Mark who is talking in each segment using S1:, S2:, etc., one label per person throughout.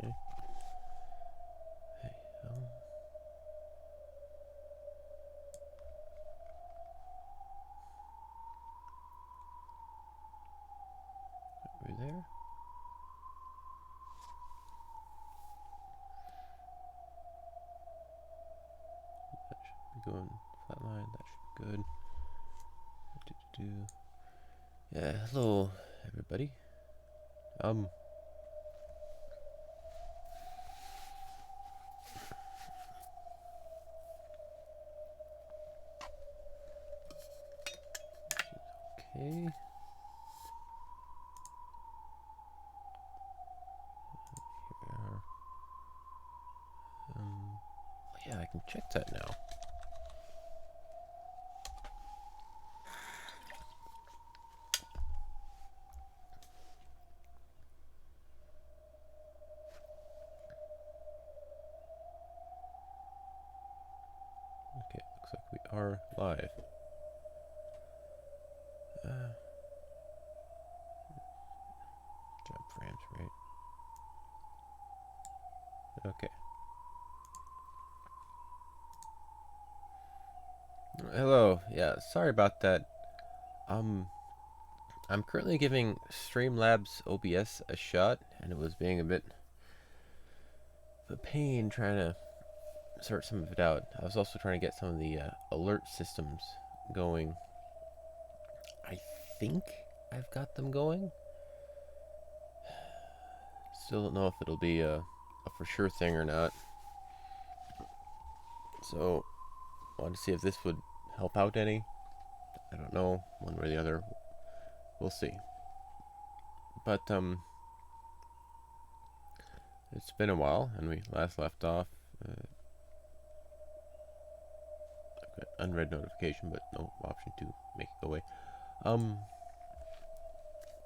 S1: Okay. Hey, over there. That should be going flatline. That should be good. Yeah, hello everybody. Okay. Here we are. Yeah, I can check that now. Okay, looks like we are live. Jump frames, right? Okay. Hello. Yeah, sorry about that. I'm currently giving Streamlabs OBS a shot, and it was being a bit of a pain trying to sort some of it out. I was also trying to get some of the alert systems going. I think I've got them going. Still don't know if it'll be a for sure thing or not. So, wanted to see if this would help out any. I don't know, one way or the other. We'll see. But it's been a while, and we last left off. I've got unread notification, but no option to make it go away.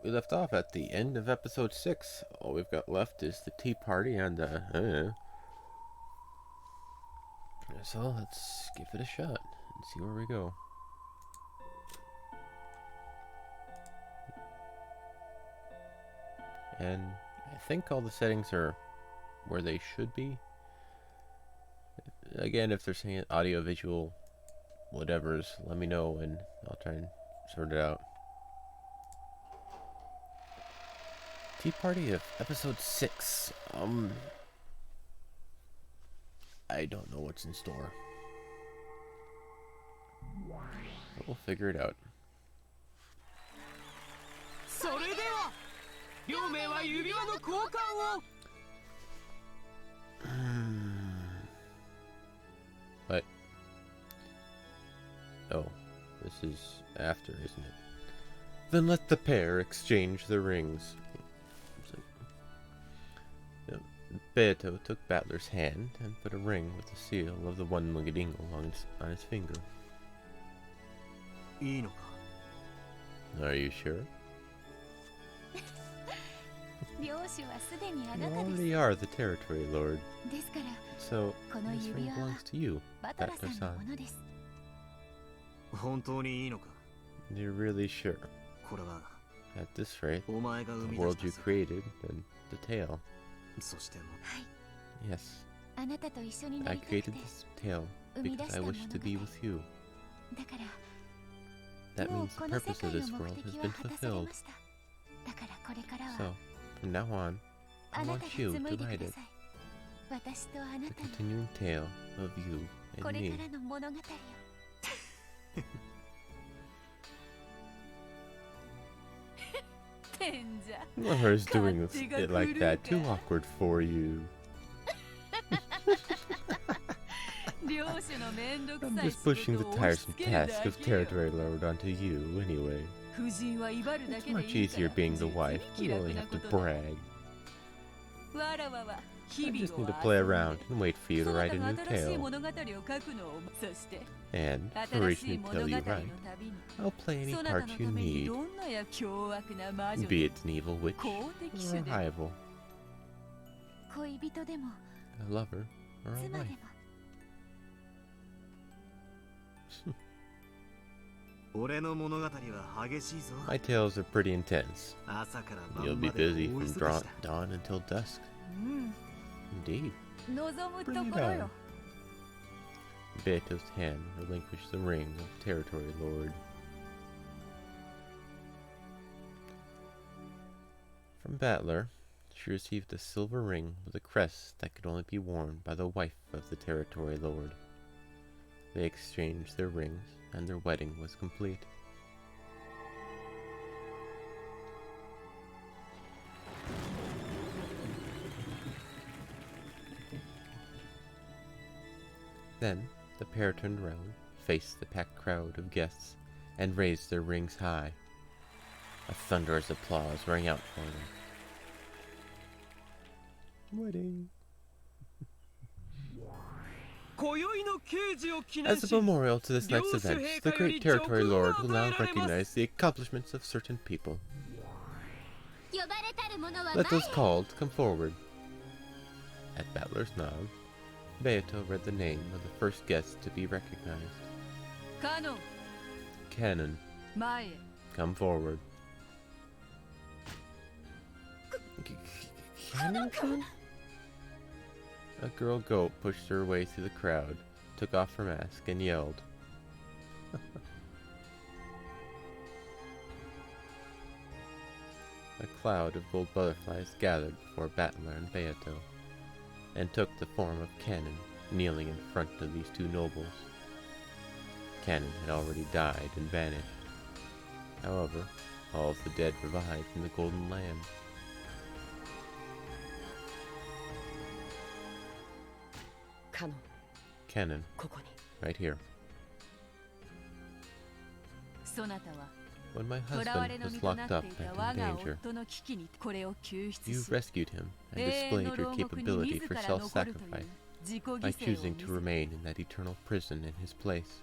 S1: We left off at the end of episode 6. All we've got left is the tea party, and so let's give it a shot and see where we go. And I think all the settings are where they should be. Again, if they're saying audio, visual, whatever's, let me know and I'll try and sort it out. Tea party of episode 6. I don't know what's in store, but we'll figure it out. What? Oh, this is after, isn't it? Then let the pair exchange the rings. Beto took Battler's hand and put a ring with the seal of the one Mugadingle on his finger. Are you sure? You already are the territory lord. So, this ring belongs to you, Battler-san. You're really sure? At this rate, the world you created and the tale. Yes, I created this tale because I wish to be with you. That means the purpose of this world has been fulfilled. So, from now on, I want you to write it. The continuing tale of you and me. Laura's doing it like that. Too awkward for you. I'm just pushing the tiresome task of territory lord onto you, anyway. It's much easier being the wife. You only have to brag. I just need to play around and wait for you to write a new tale. And, for each new tale you write, I'll play any part you need. Be it an evil witch or a rival, a lover or a wife. My tales are pretty intense. You'll be busy from dawn until dusk. Indeed. Bring it on. Beato's hand relinquished the ring of Territory Lord. From Battler, she received a silver ring with a crest that could only be worn by the wife of the Territory Lord. They exchanged their rings, and their wedding was complete. Then the pair turned round, faced the packed crowd of guests, and raised their rings high. A thunderous applause rang out for them. Wedding. As a memorial to this night's events, the great Territory Lord will now recognize the accomplishments of certain people. Let those called come forward. At Battler's nod, Beato read the name of the first guest to be recognized. Canon. Come forward. Canon? A girl goat pushed her way through the crowd, took off her mask, and yelled. A cloud of gold butterflies gathered before Battler and Beato, and took the form of Canon, kneeling in front of these two nobles. Canon had already died and vanished. However, all of the dead revived in the Golden Land. Canon, right here. When my husband was locked up and in danger, you rescued him and displayed your capability for self-sacrifice by choosing to remain in that eternal prison in his place.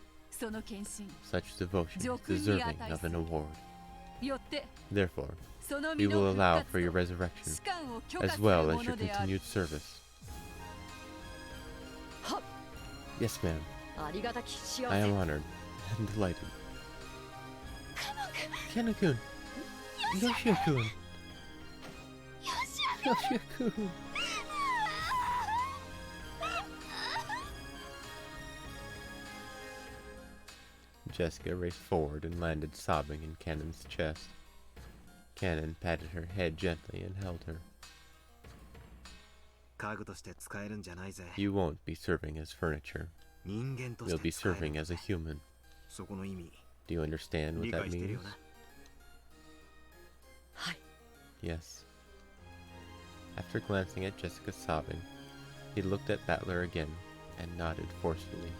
S1: Such devotion is deserving of an award. Therefore, we will allow for your resurrection, as well as your continued service. Yes, ma'am. I am honored and delighted. Canon-kun! Yoshio-kun! Yoshio-kun! Jessica raced forward and landed sobbing in Canon's chest. Canon patted her head gently and held her. You won't be serving as furniture. You'll be serving as a human. Do you understand what that means? Yes. After glancing at Jessica sobbing, he looked at Battler again and nodded forcefully.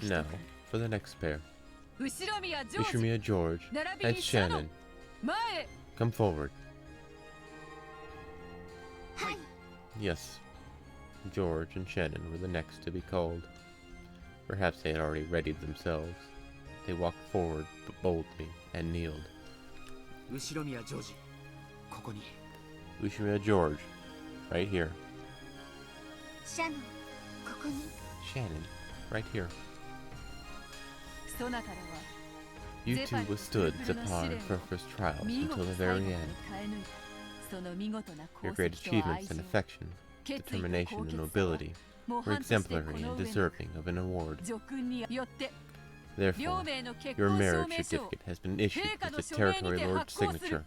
S1: Now, for the next pair. Ushumiya George and Shannon. Come forward. Yes, George and Shannon were the next to be called. Perhaps they had already readied themselves. They walked forward boldly and kneeled. Ushumiya George, right here. Shannon, right here. You two withstood Zephyr's trials until the very end. Your great achievements and affection, determination and nobility were exemplary and deserving of an award. Therefore, your marriage certificate has been issued with the Territory Lord's signature.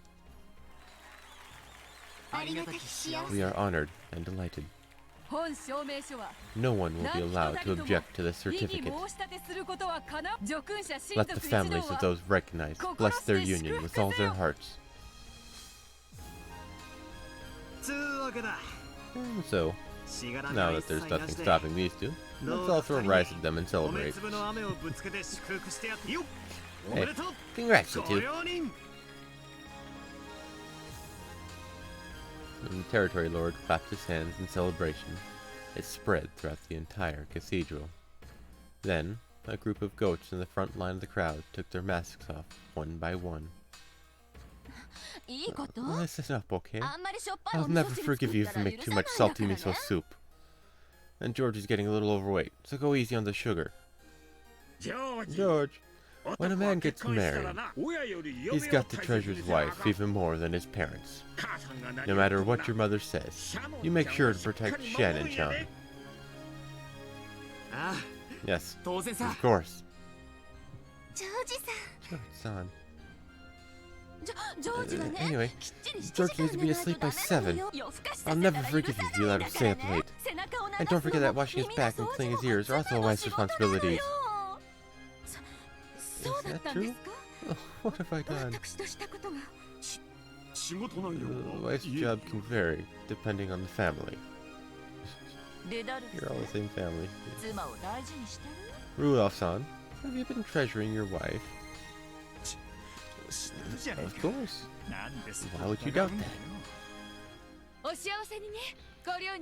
S1: We are honored and delighted. No one will be allowed to object to the certificate. Let the families of those recognized bless their union with all their hearts. So, now that there's nothing stopping these two, let's all throw rice at them and celebrate. Hey, congrats, you two. And the Territory Lord clapped his hands in celebration. It spread throughout the entire cathedral. Then, a group of goats in the front line of the crowd took their masks off, one by one. Listen up, okay? I'll never forgive you if you make too much salty miso soup. And George is getting a little overweight, so go easy on the sugar. George, when a man gets married, he's got to treasure his wife even more than his parents. No matter what your mother says, you make sure to protect Shannon-chan. Yes, of course. George-san. Anyway, George needs to be asleep by 7. I'll never forgive you if you let him stay up late. And don't forget that washing his back and cleaning his ears are also a wife's responsibilities. Is that true? Oh, what have I done? The wife's job can vary, depending on the family. You're all the same family. Rudolph-san, have you been treasuring your wife? Of course. Why would you doubt that?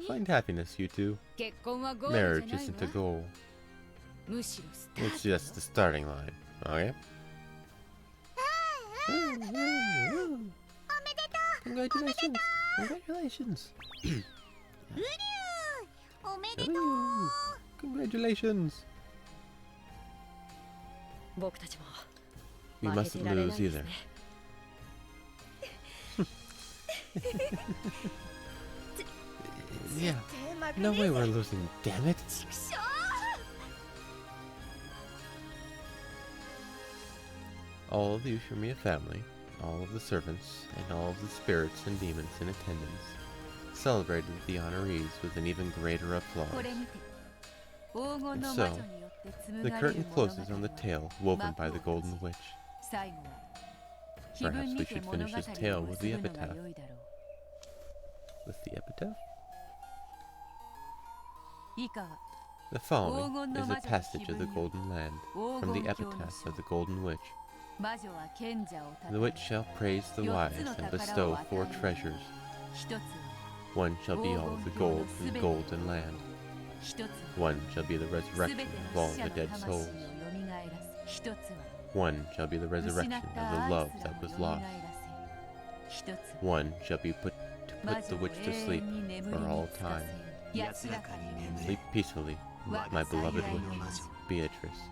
S1: Find happiness, you two. Marriage isn't a goal. It's just the starting line, okay? Congratulations! Congratulations! Congratulations! We mustn't lose either. Yeah, no way we're losing, damn it! All of the Ushimiya family, all of the servants, and all of the spirits and demons in attendance celebrated the honorees with an even greater applause. And so, the curtain closes on the tale woven by the Golden Witch. Perhaps we should finish this tale with the epitaph. With the epitaph? The following is a passage of the Golden Land from the epitaph of the Golden Witch. The witch shall praise the wise and bestow 4 treasures. One shall be all the gold in the golden land. One shall be the resurrection of all the dead souls. One shall be the resurrection of the love that was lost. One shall be put the witch to sleep for all time. Sleep peacefully, my beloved witch, Beatrice.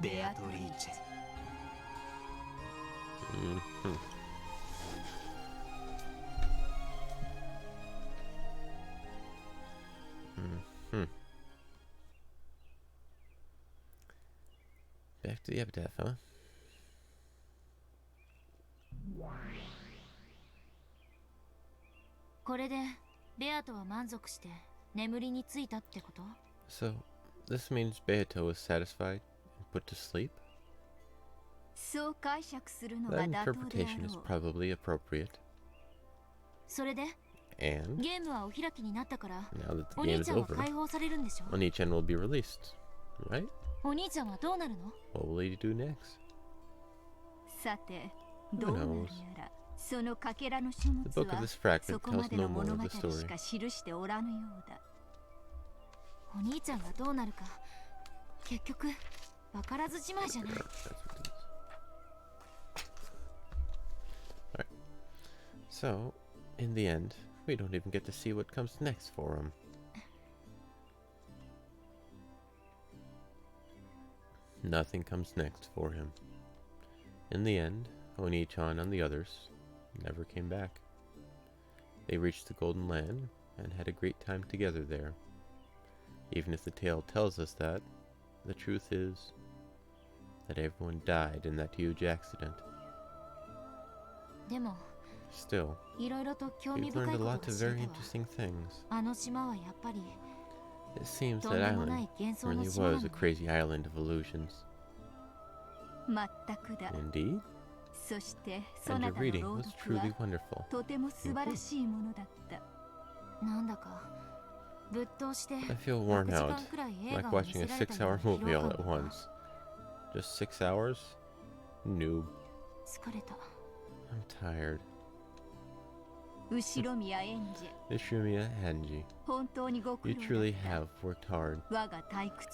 S1: Back to the epitaph, huh? So, this means Beato was satisfied and put to sleep? That interpretation is probably appropriate. And now that the game is over, Oni-chan will be released, right? What will he do next? Who knows? The book of this fragment tells no more of the story. Alright. So, in the end, we don't even get to see what comes next for him. Nothing comes next for him. In the end, Oni-chan and the others never came back. They reached the Golden Land and had a great time together there. Even if the tale tells us that, the truth is that everyone died in that huge accident. Still, we've learned a lot of very interesting things. It seems that island really was a crazy island of illusions. Indeed. And your reading was truly wonderful. I feel worn out, like watching a 6-hour movie all at once. Just 6 hours? Noob. I'm tired. Ishumiya Hanji, you truly have worked hard.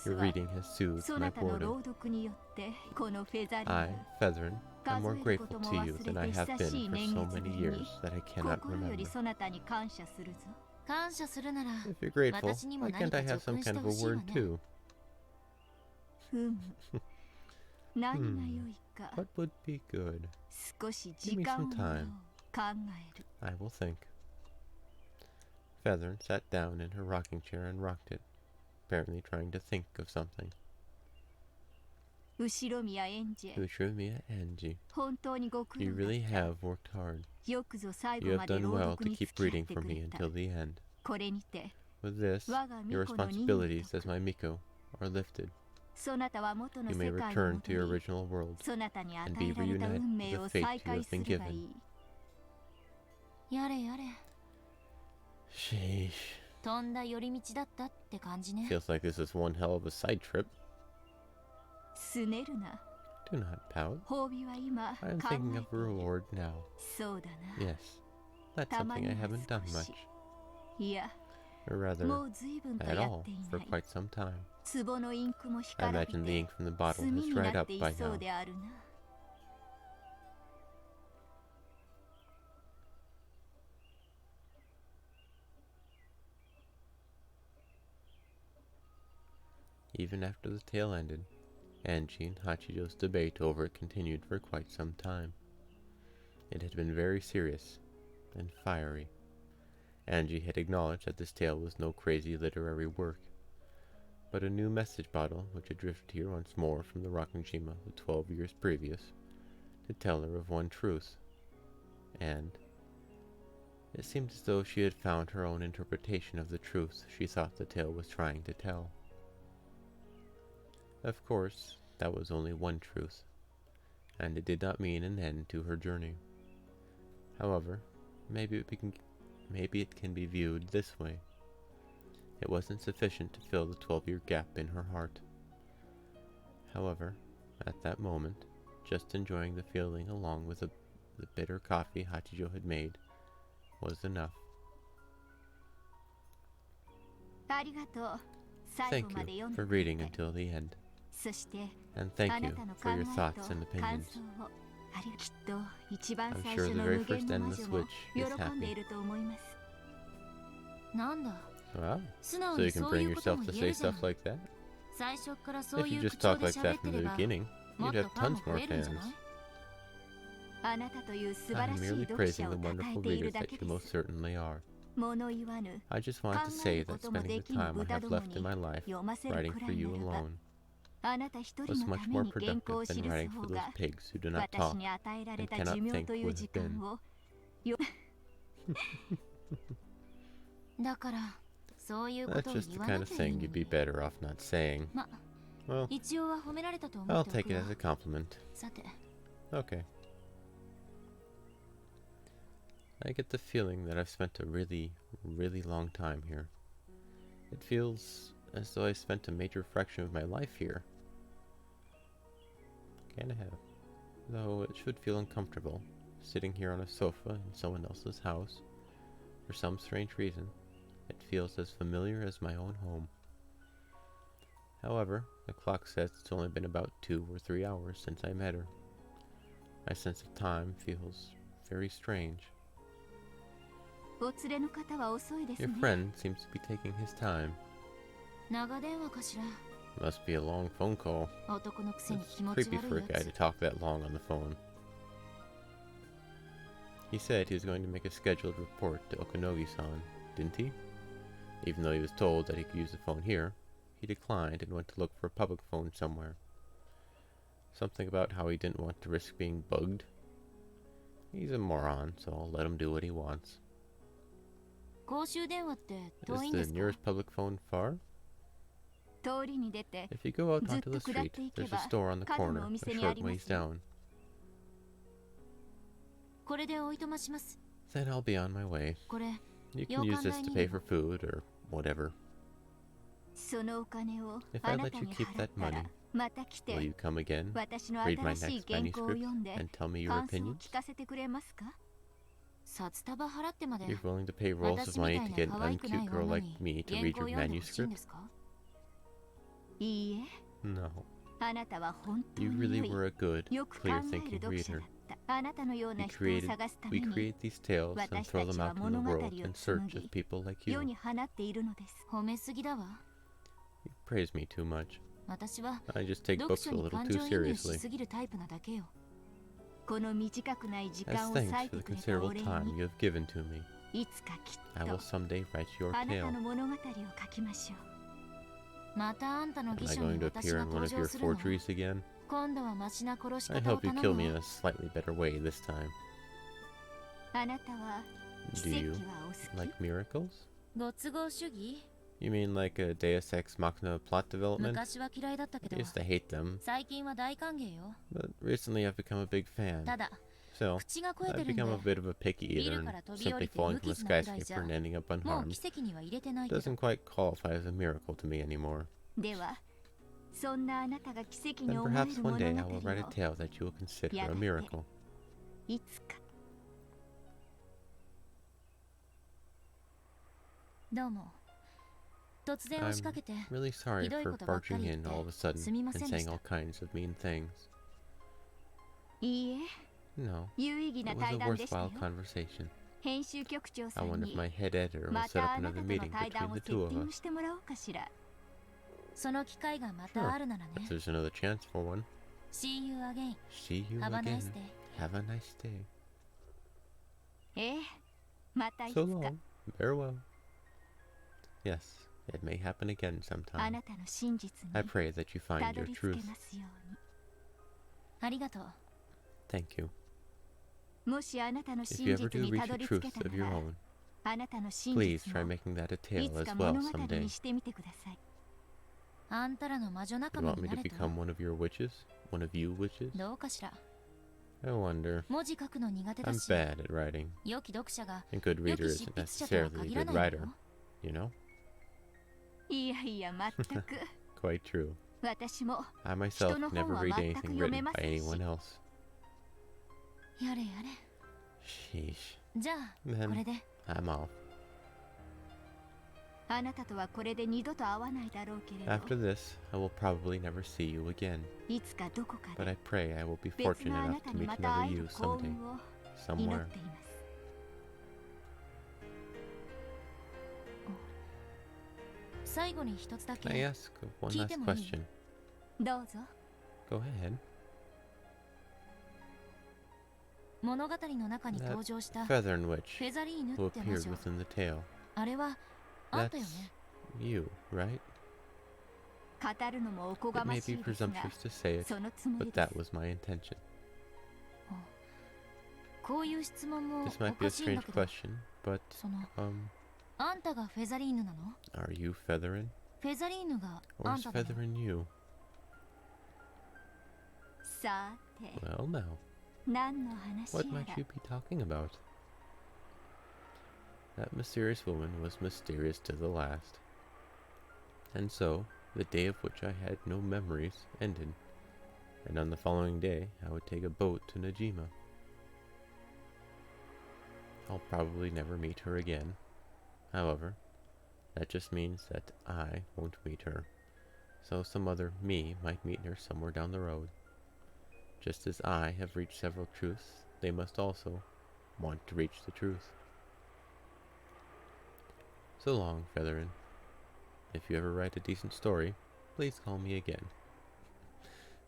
S1: Your reading has soothed my boredom. I, Featherin, am more grateful to you than I have been for so many years that I cannot remember. If you're grateful, why can't I have some kind of a word too?
S2: 何が良いか
S1: What would be good?
S2: 少し
S1: Give
S2: 時
S1: me
S2: 間
S1: some
S2: を
S1: time.
S2: 考える
S1: I will think. Feathern sat down in her rocking chair and rocked it, apparently trying to think of something.
S2: 後宮エンジェ
S1: Ushimiya Angie,
S2: 本当にご苦
S1: you
S2: 労だ
S1: really
S2: った
S1: have worked hard.
S2: よくぞ最
S1: You
S2: 後
S1: have
S2: まで
S1: done
S2: 朗
S1: well
S2: 読
S1: to
S2: に
S1: keep
S2: 付き合っ
S1: reading
S2: て
S1: for
S2: くれ
S1: me
S2: た
S1: until the end.
S2: これにて
S1: With this,
S2: 我が
S1: your
S2: 巫女の任務
S1: responsibilities
S2: と
S1: as my Miko are lifted.
S2: そなたは元の
S1: You may
S2: 世界に
S1: return
S2: 戻
S1: to your
S2: り
S1: original world
S2: そなたに与
S1: and
S2: え
S1: be
S2: られた
S1: reunited
S2: 運命
S1: with
S2: を
S1: the fate
S2: 再
S1: you
S2: 開
S1: have
S2: す
S1: been
S2: るがい
S1: given.
S2: いやれやれ
S1: Sheesh.
S2: とんだ寄り道だったって感じね
S1: Feels like this is one hell of a side trip.
S2: すねるな
S1: Do not pout.
S2: 褒美は今
S1: I am
S2: 考
S1: thinking
S2: え
S1: of
S2: て
S1: a
S2: いる
S1: reward now.
S2: そうだな
S1: Yes, that's something I haven't done much,
S2: いや
S1: or
S2: も
S1: rather,
S2: う随分と
S1: at
S2: やっ
S1: all,
S2: てい
S1: for
S2: ない
S1: quite some time.
S2: 壺のインクも
S1: I
S2: 光らび
S1: imagine the
S2: て
S1: ink from the bottle
S2: 炭
S1: has
S2: に
S1: dried
S2: なっ
S1: up
S2: てい
S1: by
S2: そ
S1: now.
S2: うであるな
S1: Even after the tale ended, Angie and Hachijo's debate over it continued for quite some time. It had been very serious and fiery. Angie had acknowledged that this tale was no crazy literary work, but a new message bottle which had drifted here once more from the Rokkenshima of 12 years previous to tell her of one truth. And it seemed as though she had found her own interpretation of the truth she thought the tale was trying to tell. Of course, that was only one truth, and it did not mean an end to her journey. However, maybe it can be viewed this way. It wasn't sufficient to fill the 12-year gap in her heart. However, at that moment, just enjoying the feeling along with the bitter coffee Hachijo had made was enough.
S2: ありがとう
S1: Thank you for reading until the end.
S2: そして
S1: And thank
S2: あな
S1: you
S2: たの考
S1: for
S2: え
S1: your
S2: と
S1: thoughts and
S2: 感
S1: opinions.
S2: 想をきっと一番
S1: I'm
S2: 最
S1: sure
S2: 初
S1: the
S2: の
S1: very
S2: 無限
S1: first
S2: の魔
S1: endless
S2: 女も
S1: witch
S2: 喜
S1: is
S2: んでい
S1: happy.
S2: ると思いますなんだ
S1: Wow.
S2: 素直
S1: So
S2: に
S1: you can
S2: そうい
S1: bring
S2: うこと
S1: yourself
S2: も
S1: to
S2: 言え
S1: say
S2: るじゃん
S1: stuff like that?
S2: 最初からそう
S1: If
S2: い
S1: you
S2: う
S1: just
S2: 口調
S1: talk
S2: で
S1: like
S2: 喋
S1: that
S2: って
S1: from
S2: れ
S1: the
S2: ば
S1: beginning,
S2: もっ
S1: you'd
S2: と
S1: have
S2: ファン
S1: tons
S2: も増
S1: more
S2: えるんじゃない
S1: fans.
S2: あなたという素晴
S1: I'm
S2: らしい
S1: merely
S2: 読
S1: praising
S2: 者を
S1: the
S2: 称
S1: wonderful
S2: えている
S1: readers
S2: だ
S1: that
S2: け
S1: you
S2: で
S1: most
S2: す
S1: certainly are.
S2: 物言わぬ
S1: I just
S2: 考
S1: want to
S2: え
S1: say
S2: るこ
S1: that
S2: とも
S1: spending
S2: で
S1: the
S2: きぬ
S1: time I
S2: 豚
S1: have
S2: ども
S1: left
S2: に
S1: in my life
S2: 読ませる
S1: writing
S2: く
S1: for
S2: らい
S1: you
S2: ならば
S1: alone
S2: あなた一人
S1: was
S2: の
S1: much
S2: ため
S1: more
S2: に原稿
S1: productive
S2: を記
S1: than
S2: す
S1: writing
S2: 方
S1: for those
S2: が
S1: pigs who do not
S2: 私
S1: talk
S2: に与えられ
S1: and
S2: た寿
S1: cannot
S2: 命
S1: think
S2: という
S1: would
S2: 時
S1: have been.
S2: 間をだからそういうこ
S1: That's
S2: とを
S1: just the
S2: 言わ
S1: kind
S2: な
S1: of
S2: きゃいい
S1: thing
S2: の
S1: you'd be
S2: に
S1: better off not saying.
S2: ま
S1: Well,
S2: 一応は褒められたと思
S1: I'll
S2: ってお
S1: take
S2: く
S1: it
S2: わ
S1: as a compliment.
S2: さて
S1: Okay. I get the feeling that I've spent a really, really long time here. It feels as though I spent a major fraction of my life here. Kinda have. Though it should feel uncomfortable, sitting here on a sofa in someone else's house. For some strange reason, it feels as familiar as my own home. However, the clock says it's only been about 2 or 3 hours since I met her. My sense of time feels very strange.
S2: お連れの方は遅いです
S1: Your
S2: ね
S1: friend seems to be taking his time.
S2: 長電話かしら
S1: Must be a long phone call.
S2: 男のくせに
S1: It's
S2: 気持ち
S1: creepy
S2: 悪
S1: for
S2: い
S1: a
S2: や
S1: guy
S2: つ
S1: to talk that long on the phone. He said he was going to make a scheduled report to Okanogi-san, didn't he? Even though he was told that he could use the phone here, he declined and went to look for a public phone somewhere. Something about how he didn't want to risk being bugged. He's a moron, so I'll let him do what he wants.
S2: 公衆電話って遠
S1: Is
S2: いんで
S1: the
S2: すか
S1: nearest public phone far?
S2: 通りに出て
S1: If you go out
S2: ずっ
S1: onto
S2: と
S1: the
S2: 下っ
S1: street,
S2: ていけ
S1: there's a
S2: ば
S1: store on the
S2: 角
S1: corner,
S2: のお
S1: a
S2: 店にあ
S1: short
S2: りま
S1: ways
S2: すよ
S1: down.
S2: これでおいとまします
S1: Then I'll be on my way.
S2: これ
S1: You can use this to pay for food or whatever.
S2: そのお金を
S1: If
S2: あ
S1: I
S2: な
S1: let
S2: た
S1: you
S2: に
S1: keep
S2: 払っ
S1: that
S2: たら
S1: money,
S2: また来
S1: will
S2: て
S1: you come again,
S2: 私の
S1: read my
S2: 新しい
S1: next
S2: 原稿を
S1: manuscript,
S2: 読んで
S1: and tell me your
S2: 感想を
S1: opinions?
S2: 聞かせてくれますか札束払ってまで
S1: You're willing to pay rolls of
S2: 私み
S1: money
S2: たい
S1: to
S2: な
S1: get
S2: 可
S1: an
S2: 愛くない
S1: uncute girl
S2: 女
S1: like
S2: に
S1: me to
S2: 原
S1: read
S2: 稿を
S1: your
S2: 読んでほしいん
S1: manuscript?
S2: ですかいいえ
S1: No.
S2: あなたは本当
S1: You
S2: に
S1: really
S2: 良い
S1: were a good,
S2: よく考え
S1: clear-thinking
S2: る読者だ
S1: reader.
S2: ったあなたのよう
S1: We
S2: な人を探すため
S1: we
S2: に
S1: create these tales and
S2: 私
S1: throw
S2: た
S1: them
S2: ちは
S1: out in the
S2: 物語を
S1: world in
S2: 紡
S1: search of
S2: ぎ
S1: people like
S2: 世
S1: you.
S2: に放っているのです。褒めすぎだわ。
S1: You praise me too much.
S2: 私は
S1: I just take
S2: 読
S1: books
S2: 書
S1: a
S2: に
S1: little
S2: 感
S1: too
S2: 情移入し
S1: seriously.
S2: すぎるタイプなだけよ。この短くない時
S1: As
S2: 間を割
S1: thanks
S2: い
S1: for
S2: て
S1: the
S2: くれたお
S1: considerable
S2: 礼
S1: time
S2: に
S1: you have given to me,
S2: いつかきっ
S1: I will
S2: と
S1: someday write your
S2: あなた
S1: tale.
S2: の物語を書きましょう。またあんたの
S1: Am
S2: 偽
S1: I
S2: 書
S1: going
S2: に
S1: to
S2: 私
S1: appear
S2: が
S1: in one
S2: 登
S1: of
S2: 場
S1: your
S2: するの？
S1: forgeries again?
S2: 今度はマシな殺し
S1: I
S2: 方を
S1: hope you
S2: 頼
S1: kill
S2: む
S1: me in
S2: わ。
S1: a slightly better way this time.
S2: あなたは
S1: Do
S2: 奇
S1: you
S2: 跡はお好き？
S1: like miracles?
S2: ご都合主義？
S1: You mean like a Deus Ex Machina plot development?
S2: 昔は嫌いだったけ
S1: I
S2: ど
S1: used to hate them,
S2: 最近は大歓迎よ。
S1: but recently I've become a big fan.
S2: ただ
S1: Still,
S2: 口が肥え
S1: I've
S2: てるんで
S1: become a bit of a picky
S2: ビ
S1: eater
S2: ル
S1: and
S2: から飛び降
S1: simply
S2: りて
S1: falling
S2: 無
S1: from a
S2: 傷なくらいじゃ
S1: skyscraper and ending up
S2: もう
S1: unharmed
S2: 奇跡には入れてないけど。
S1: doesn't quite qualify as a miracle to me anymore.
S2: ではそんなあなたが奇跡に
S1: Then
S2: 思え
S1: perhaps
S2: る
S1: one
S2: 物
S1: day
S2: 語
S1: I will write a
S2: を
S1: tale that you will consider
S2: Yeah,
S1: a miracle.
S2: いつか。どうも。突然押しかけて
S1: I'm really sorry
S2: ひどい
S1: for
S2: ことばっか
S1: barging
S2: り言っ
S1: in
S2: て
S1: all of a sudden
S2: すみま
S1: and
S2: せんでし
S1: saying
S2: た。
S1: all kinds of mean things.
S2: いいえ、
S1: No,
S2: 有意義
S1: it
S2: な
S1: was
S2: 対
S1: a
S2: 談でしたよ。
S1: worthwhile conversation.
S2: 編集局長さ
S1: I
S2: ん
S1: wonder
S2: に
S1: if my head editor will
S2: ま
S1: set
S2: た
S1: up
S2: あなた
S1: another
S2: との
S1: meeting
S2: 対談
S1: between
S2: を
S1: the
S2: セッ
S1: two
S2: テ
S1: of
S2: ィング
S1: us.
S2: してもらおうかしら。その機会がま
S1: Sure,
S2: たあるなら
S1: if
S2: ね。
S1: there's another chance for one.
S2: See you again.
S1: See you
S2: Have a
S1: again.
S2: nice day.
S1: Have a nice day.
S2: ええ、またいつ
S1: So
S2: か
S1: long. Farewell. Yes, it may happen again
S2: あ
S1: sometime.
S2: なたの真実に
S1: I pray that you
S2: た
S1: find
S2: ど
S1: your
S2: り着け
S1: truth.
S2: ますように。ありがとう。
S1: Thank you.
S2: もしあなたの
S1: If
S2: 真
S1: you ever
S2: 実
S1: do
S2: にた
S1: reach
S2: ど
S1: a
S2: り着け
S1: truth
S2: た
S1: of
S2: な
S1: your
S2: ら、
S1: own,
S2: あなたの真
S1: please
S2: 実
S1: try
S2: も
S1: making that a
S2: い
S1: tale
S2: つ
S1: as
S2: か
S1: well
S2: 物語
S1: someday.
S2: にしてみてください。あんたらの魔女仲
S1: You
S2: 間
S1: want
S2: に
S1: me
S2: な
S1: to
S2: れと
S1: become one of your witches? One of you witches?
S2: どうかしら。
S1: I wonder.
S2: 文字書くの苦手だ
S1: I'm
S2: し、
S1: bad at writing.
S2: 良き読者が
S1: A good
S2: 良
S1: reader
S2: き
S1: isn't
S2: 執筆者とは
S1: necessarily a
S2: 限ら
S1: good
S2: ない
S1: writer,
S2: の。
S1: you know?
S2: いやいや、全く。
S1: Quite true.
S2: 私も
S1: I myself
S2: 人の
S1: never
S2: 本は
S1: read
S2: 全く
S1: anything
S2: 読め
S1: written
S2: ま
S1: by
S2: せんし。
S1: anyone else.
S2: やれやれ。
S1: Sheesh.
S2: じゃあ、
S1: Then
S2: これで。
S1: I'm off.
S2: あなたとはこれで二度と会わないだろうけれど、
S1: After this, I will probably never see you again.
S2: いつかどこか
S1: But
S2: で
S1: I pray I will be
S2: 別
S1: fortunate
S2: のあな
S1: enough
S2: た
S1: to
S2: に
S1: meet
S2: また
S1: another
S2: 会え
S1: you
S2: る幸
S1: someday.
S2: 運を祈
S1: Somewhere.
S2: っています。最後に一つだ
S1: Can I
S2: け
S1: ask one
S2: 聞い
S1: last
S2: てもいい？
S1: question?
S2: どうぞ。
S1: Go ahead.
S2: 物語の中に
S1: That
S2: 登場したフ
S1: Feathern Witch
S2: ェザリーヌ
S1: who
S2: って魔
S1: appeared
S2: 女、
S1: within the tale.
S2: あれはあん
S1: That's
S2: たよね。
S1: you, right?
S2: 語るのもおこ
S1: It
S2: がま
S1: may
S2: し
S1: be
S2: いですが、
S1: presumptuous to say it,
S2: そのつも
S1: but
S2: りで
S1: that
S2: す。
S1: was my intention.
S2: こういう質問も
S1: This
S2: お
S1: might be
S2: か
S1: a
S2: しいんだ
S1: strange
S2: けど、
S1: question, but
S2: その
S1: um,
S2: あんたがフェザリーヌなの？
S1: are you Featherin?
S2: フェザリーヌが
S1: Or
S2: あん
S1: is
S2: たなの？
S1: Featherin you?
S2: さて、
S1: Well, now,
S2: 何の話
S1: what
S2: や
S1: might
S2: ら。
S1: you be talking about? That mysterious woman was mysterious to the last. And so, the day of which I had no memories ended, and on the following day I would take a boat to Najima. I'll probably never meet her again. However, that just means that I won't meet her. So some other me might meet her somewhere down the road. Just as I have reached several truths, they must also want to reach the truth. So long, Featherin. If you ever write a decent story, please call me again.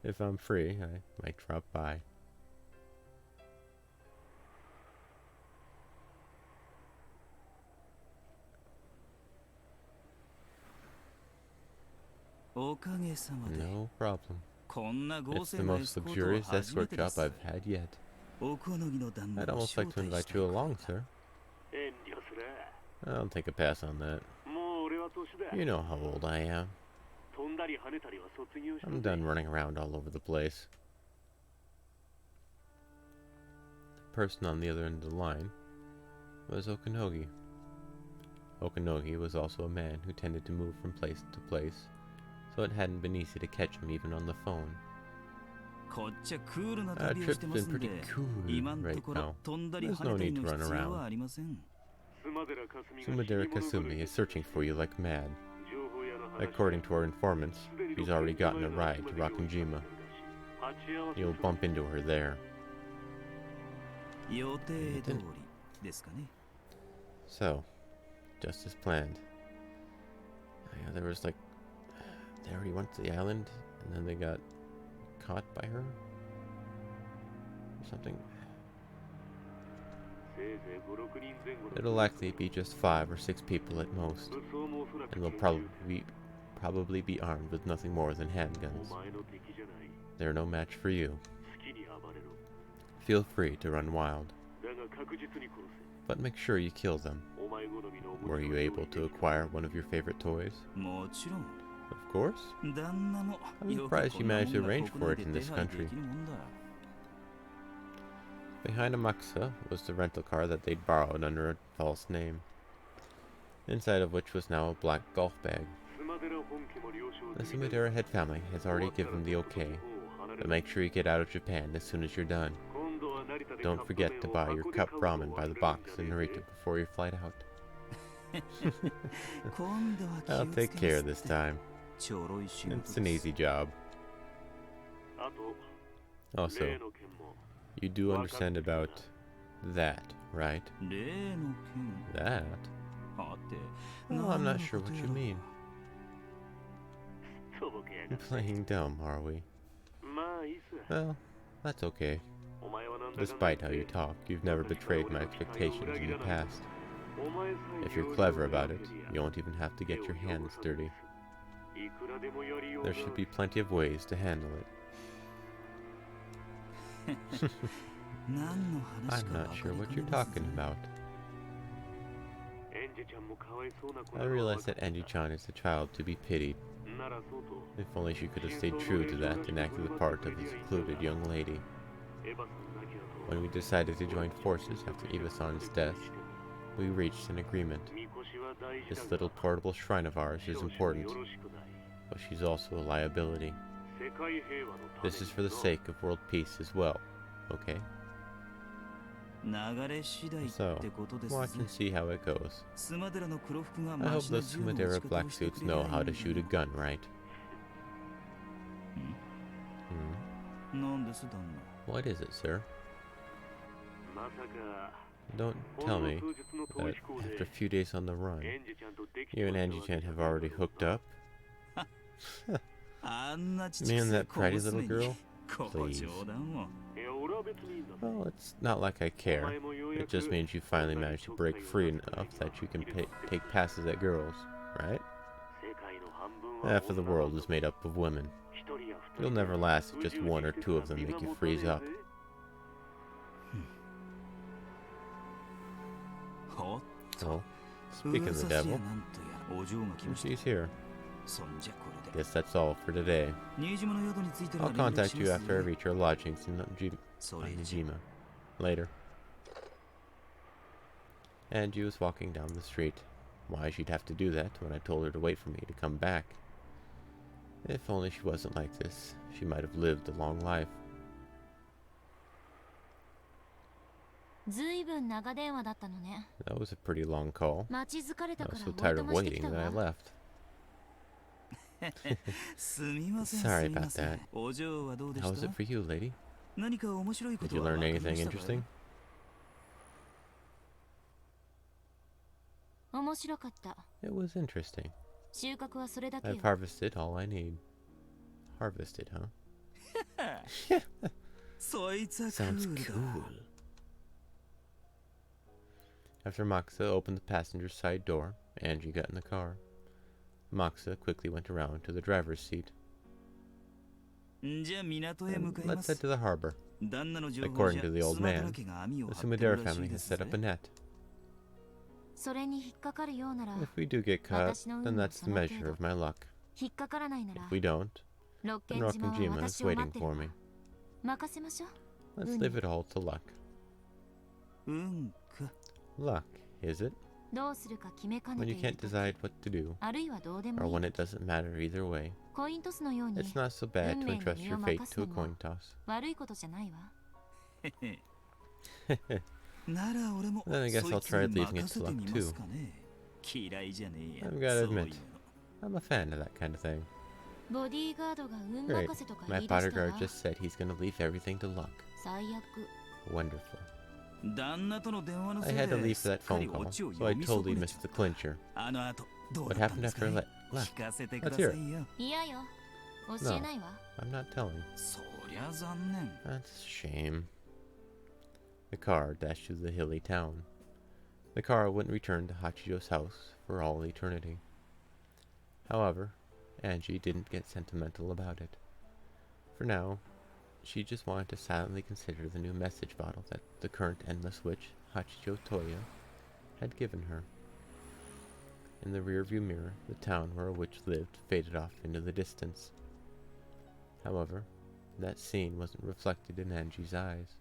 S1: If I'm free, I might drop by. No problem. It's the most luxurious escort job I've had yet. I'd almost like to invite you along, sir. I'll take a pass on that. You know how old I am. I'm done running around all over the place. The person on the other end of the line was Okanogi. Okanogi was also a man who tended to move from place to place, so it hadn't been easy to catch him even on the phone. Our trip's been pretty cool right now. There's no need to run around. Sumadera Kasumi is searching for you like mad. According to our informants, she's already gotten a ride to Rakunjima. You'll bump into her there. So, just as planned. Yeah, there was like, they already went to the island, and then they got caught by her? Or something? It'll likely be just 5 or 6 people at most, and they'll probably be armed with nothing more than handguns. They're no match for you. Feel free to run wild, but make sure you kill them. Were you able to acquire one of your favorite toys? Of course. I'm surprised you managed to arrange for it in this country. Behind Amakusa was the rental car that they'd borrowed under a false name, inside of which was now a black golf bag. The Sumadera head family has already given the okay, but make sure you get out of Japan as soon as you're done. Don't forget to buy your cup ramen by the box in Narita before your flight out. I'll take care this time. It's an easy job. Also, you do understand about that, right? That? Oh, I'm not sure what you mean. Playing dumb, are we? Well, that's okay. Despite how you talk, you've never betrayed my expectations in the past. If you're clever about it, you won't even have to get your hands dirty. There should be plenty of ways to handle it. I'm not sure what you're talking about. I realize that Angie-chan is a child to be pitied. If only she could have stayed true to that and acted the part of a secluded young lady. When we decided to join forces after Iba-san's death, we reached an agreement. This little portable shrine of ours is important, but she's also a liability. This is for the sake of world peace as well, okay? So, watch and see how it goes. I hope those Sumadera black suits know how to shoot a gun, right? What is it, sir? Don't tell me that after a few days on the run, you and Angie-chan have already hooked up? Me and that pretty little girl? Please. Well, it's not like I care. It just means you finally managed to break free enough that you can take passes at girls, right? Half of the world is made up of women. You'll never last if just 1 or 2 of them make you freeze up. Well, speaking of the devil, she's here. Guess that's all for today. I'll contact you after I reach our lodgings in Nijima. Later. Angie was walking down the street. Why she'd have to do that when I told her to wait for me to come back. If only she wasn't like this, she might have lived a long life. That was a pretty long call. I was so tired of waiting that I left. Sorry about that. How was it for you, lady? Did you learn anything interesting? It was interesting. I've harvested all I need. Harvested, huh? Sounds cool. After Makusa opened the passenger side door, Angie got in the car. Makusa quickly went around to the driver's seat. Let's head to the harbor. According to the old man, the Sumadera family has set up a net. If we do get caught, then that's the measure of my luck. If we don't, then Rokkenjima is waiting for me. Let's leave it all to luck. Luck, is it? When you can't decide what to do, or when it doesn't matter either way, it's not so bad to entrust your fate to a coin toss. Then I guess I'll try leaving it to luck too. I've gotta admit, I'm a fan of that kind of thing. Great, my bodyguard just said he's gonna leave everything to luck. Wonderful. I had to leave for that phone call, so I totally missed the clincher. What happened after I left? Let's hear it.
S2: いやよ、教え
S1: No,
S2: ないわ。
S1: I'm not telling. That's a shame. The car dashed through the hilly town. The car wouldn't return to Hachiyo's house for all eternity. However, Angie didn't get sentimental about it. For now, she just wanted to silently consider the new message bottle that the current endless witch, Hachiyo Toya, had given her. In the rearview mirror, the town where a witch lived faded off into the distance. However, that scene wasn't reflected in Angie's eyes.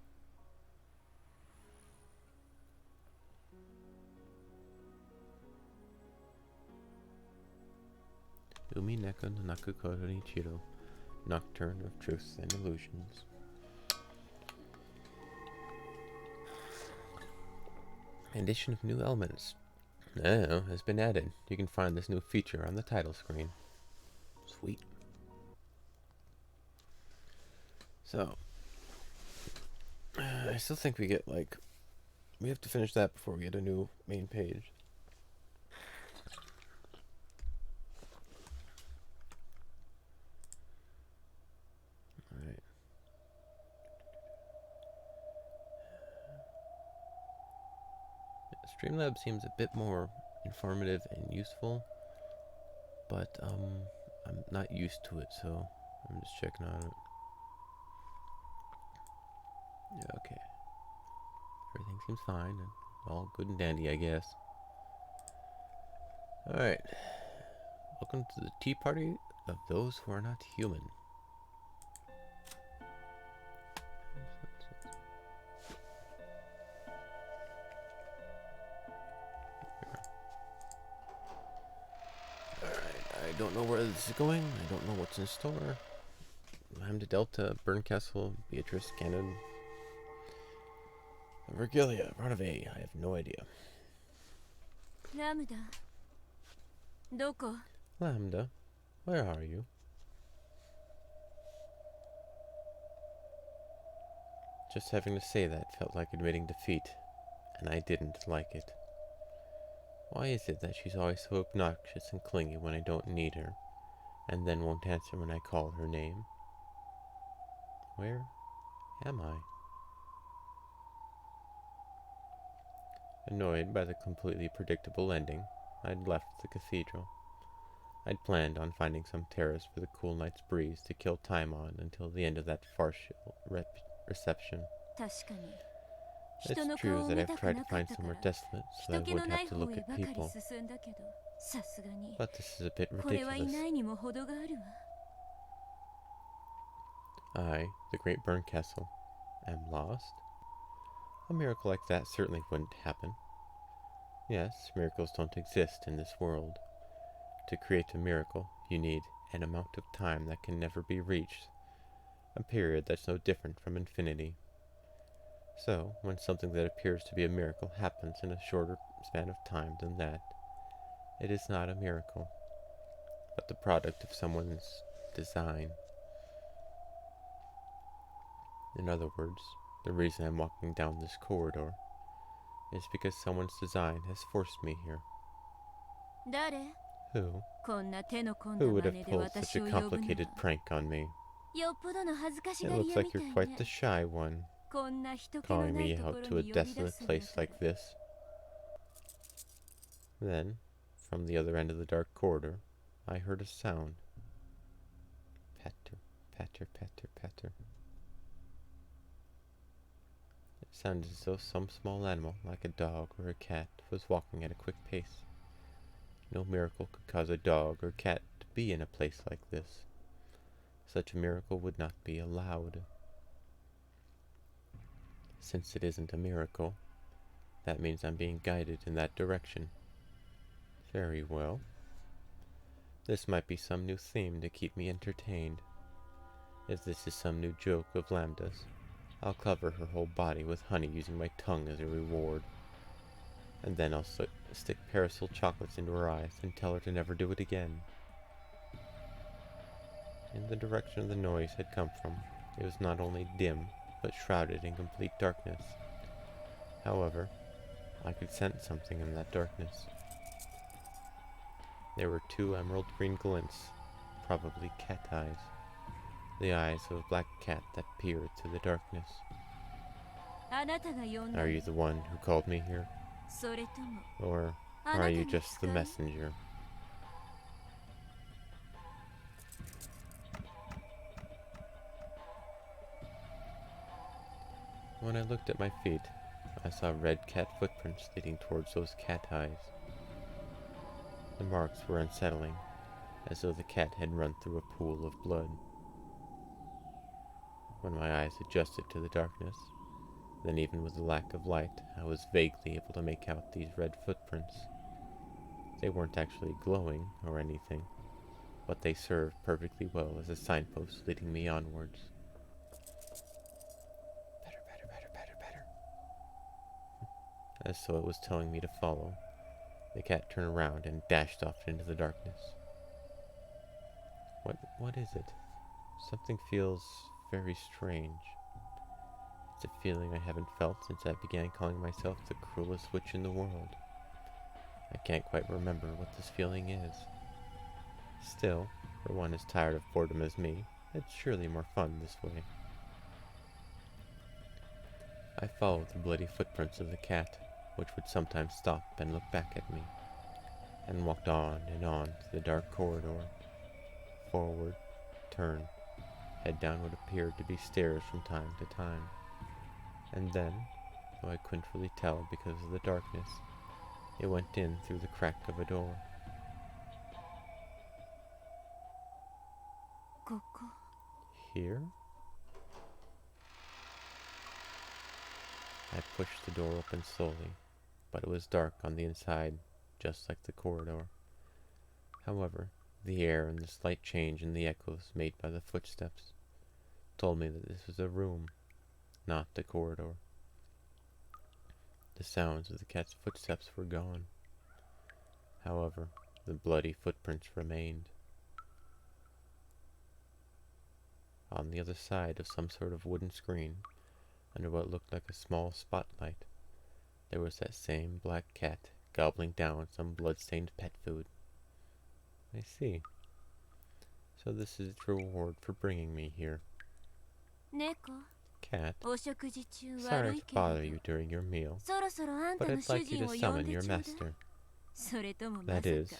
S1: Umineko no Nakukoro Nichiro, Nocturne of Truths and Illusions. Addition of new elements has been added. You can find this new feature on the title screen. Sweet. So, I still think we have to finish that before we get a new main page. Alright. Streamlabs seems a bit more informative and useful, but I'm not used to it, so I'm just checking on it. Yeah, okay. Everything seems fine and all good and dandy, I guess. Alright. Welcome to the tea party of those who are not human. Alright, I don't know where this is going. I don't know what's in store. Lambda Delta, Burncastle, Beatrice, Cannon, Virgilia, Ronave. I have no idea.
S2: Lambda. どこ?
S1: Lambda, where are you? Just having to say that felt like admitting defeat, and I didn't like it. Why is it that she's always so obnoxious and clingy when I don't need her, and then won't answer when I call her name? Where am I? Annoyed by the completely predictable ending, I'd left the cathedral. I'd planned on finding some terrace with a cool night's breeze to kill time on until the end of that farcical reception.
S2: 確かに。
S1: It's true that I've tried to find somewhere desolate so that I wouldn't have to look at people, but this is a bit ridiculous. I, the great Burncastle, am lost? A miracle like that certainly wouldn't happen. Yes, miracles don't exist in this world. To create a miracle, you need an amount of time that can never be reached, a period that's no different from infinity. So, when something that appears to be a miracle happens in a shorter span of time than that, it is not a miracle, but the product of someone's design. In other words, the reason I'm walking down this corridor is because someone's design has forced me here.
S2: 誰?
S1: Who?
S2: こんな手の込んだ
S1: Who would
S2: 真
S1: have
S2: 似で
S1: pulled
S2: 私
S1: such
S2: を
S1: a
S2: 呼ぶの
S1: complicated
S2: は
S1: prank on me?
S2: よっぽどの恥ずかし
S1: It
S2: がり
S1: looks
S2: 屋
S1: like
S2: みた
S1: you're
S2: い
S1: quite
S2: ね
S1: the shy one,
S2: こんな人気の
S1: calling
S2: ない
S1: me
S2: とこ
S1: out
S2: ろ
S1: to a
S2: に呼び出
S1: desolate
S2: すんだ
S1: place
S2: から
S1: like this. Then, from the other end of the dark corridor, I heard a sound. Patter, patter, patter, patter. It sounded as though some small animal, like a dog or a cat, was walking at a quick pace. No miracle could cause a dog or cat to be in a place like this. Such a miracle would not be allowed. Since it isn't a miracle, that means I'm being guided in that direction. Very well. This might be some new theme to keep me entertained. If this is some new joke of Lambda's, I'll cover her whole body with honey using my tongue as a reward. And then I'll stick Parasol chocolates into her eyes and tell her to never do it again. In the direction the noise had come from, it was not only dim, but shrouded in complete darkness. However, I could sense something in that darkness. There were two emerald green glints, probably cat eyes. The eyes of a black cat that peered through the darkness.
S2: あなたが呼んだ
S1: Are you the one who called me here?
S2: それとも
S1: Or
S2: あ
S1: are
S2: なた
S1: you
S2: に
S1: just
S2: 使
S1: the
S2: う
S1: messenger? When I looked at my feet, I saw red cat footprints leading towards those cat eyes. The marks were unsettling, as though the cat had run through a pool of blood. When my eyes adjusted to the darkness, then even with the lack of light, I was vaguely able to make out these red footprints. They weren't actually glowing or anything, but they served perfectly well as a signpost leading me onwards. Better, better, better, better, better. As though it was telling me to follow, the cat turned around and dashed off into the darkness. What is it? Something feels very strange. It's a feeling I haven't felt since I began calling myself the cruelest witch in the world. I can't quite remember what this feeling is. Still, for one as tired of boredom as me, it's surely more fun this way. I followed the bloody footprints of the cat, which would sometimes stop and look back at me, and walked on and on to the dark corridor. Forward, turn, head down what appeared to be stairs from time to time. And then, though I couldn't really tell because of the darkness, it went in through the crack of a door.
S2: ここ
S1: Here? I pushed the door open slowly, but it was dark on the inside, just like the corridor. However, the air and the slight change in the echoes made by the footsteps told me that this was a room, not a corridor. The sounds of the cat's footsteps were gone. However, the bloody footprints remained. On the other side of some sort of wooden screen, under what looked like a small spotlight, there was that same black cat gobbling down some blood-stained pet food. I see. So this is its reward for bringing me here.
S2: 猫
S1: Cat,
S2: お食事中悪
S1: sorry
S2: い
S1: to
S2: けれ
S1: bother
S2: ど
S1: you during your meal,
S2: そろそろあん
S1: but
S2: たの
S1: I'd
S2: 主
S1: like you
S2: 人
S1: to
S2: を呼ん
S1: summon
S2: で
S1: your
S2: ちょうだい
S1: master.
S2: それともまさ
S1: That
S2: か
S1: is,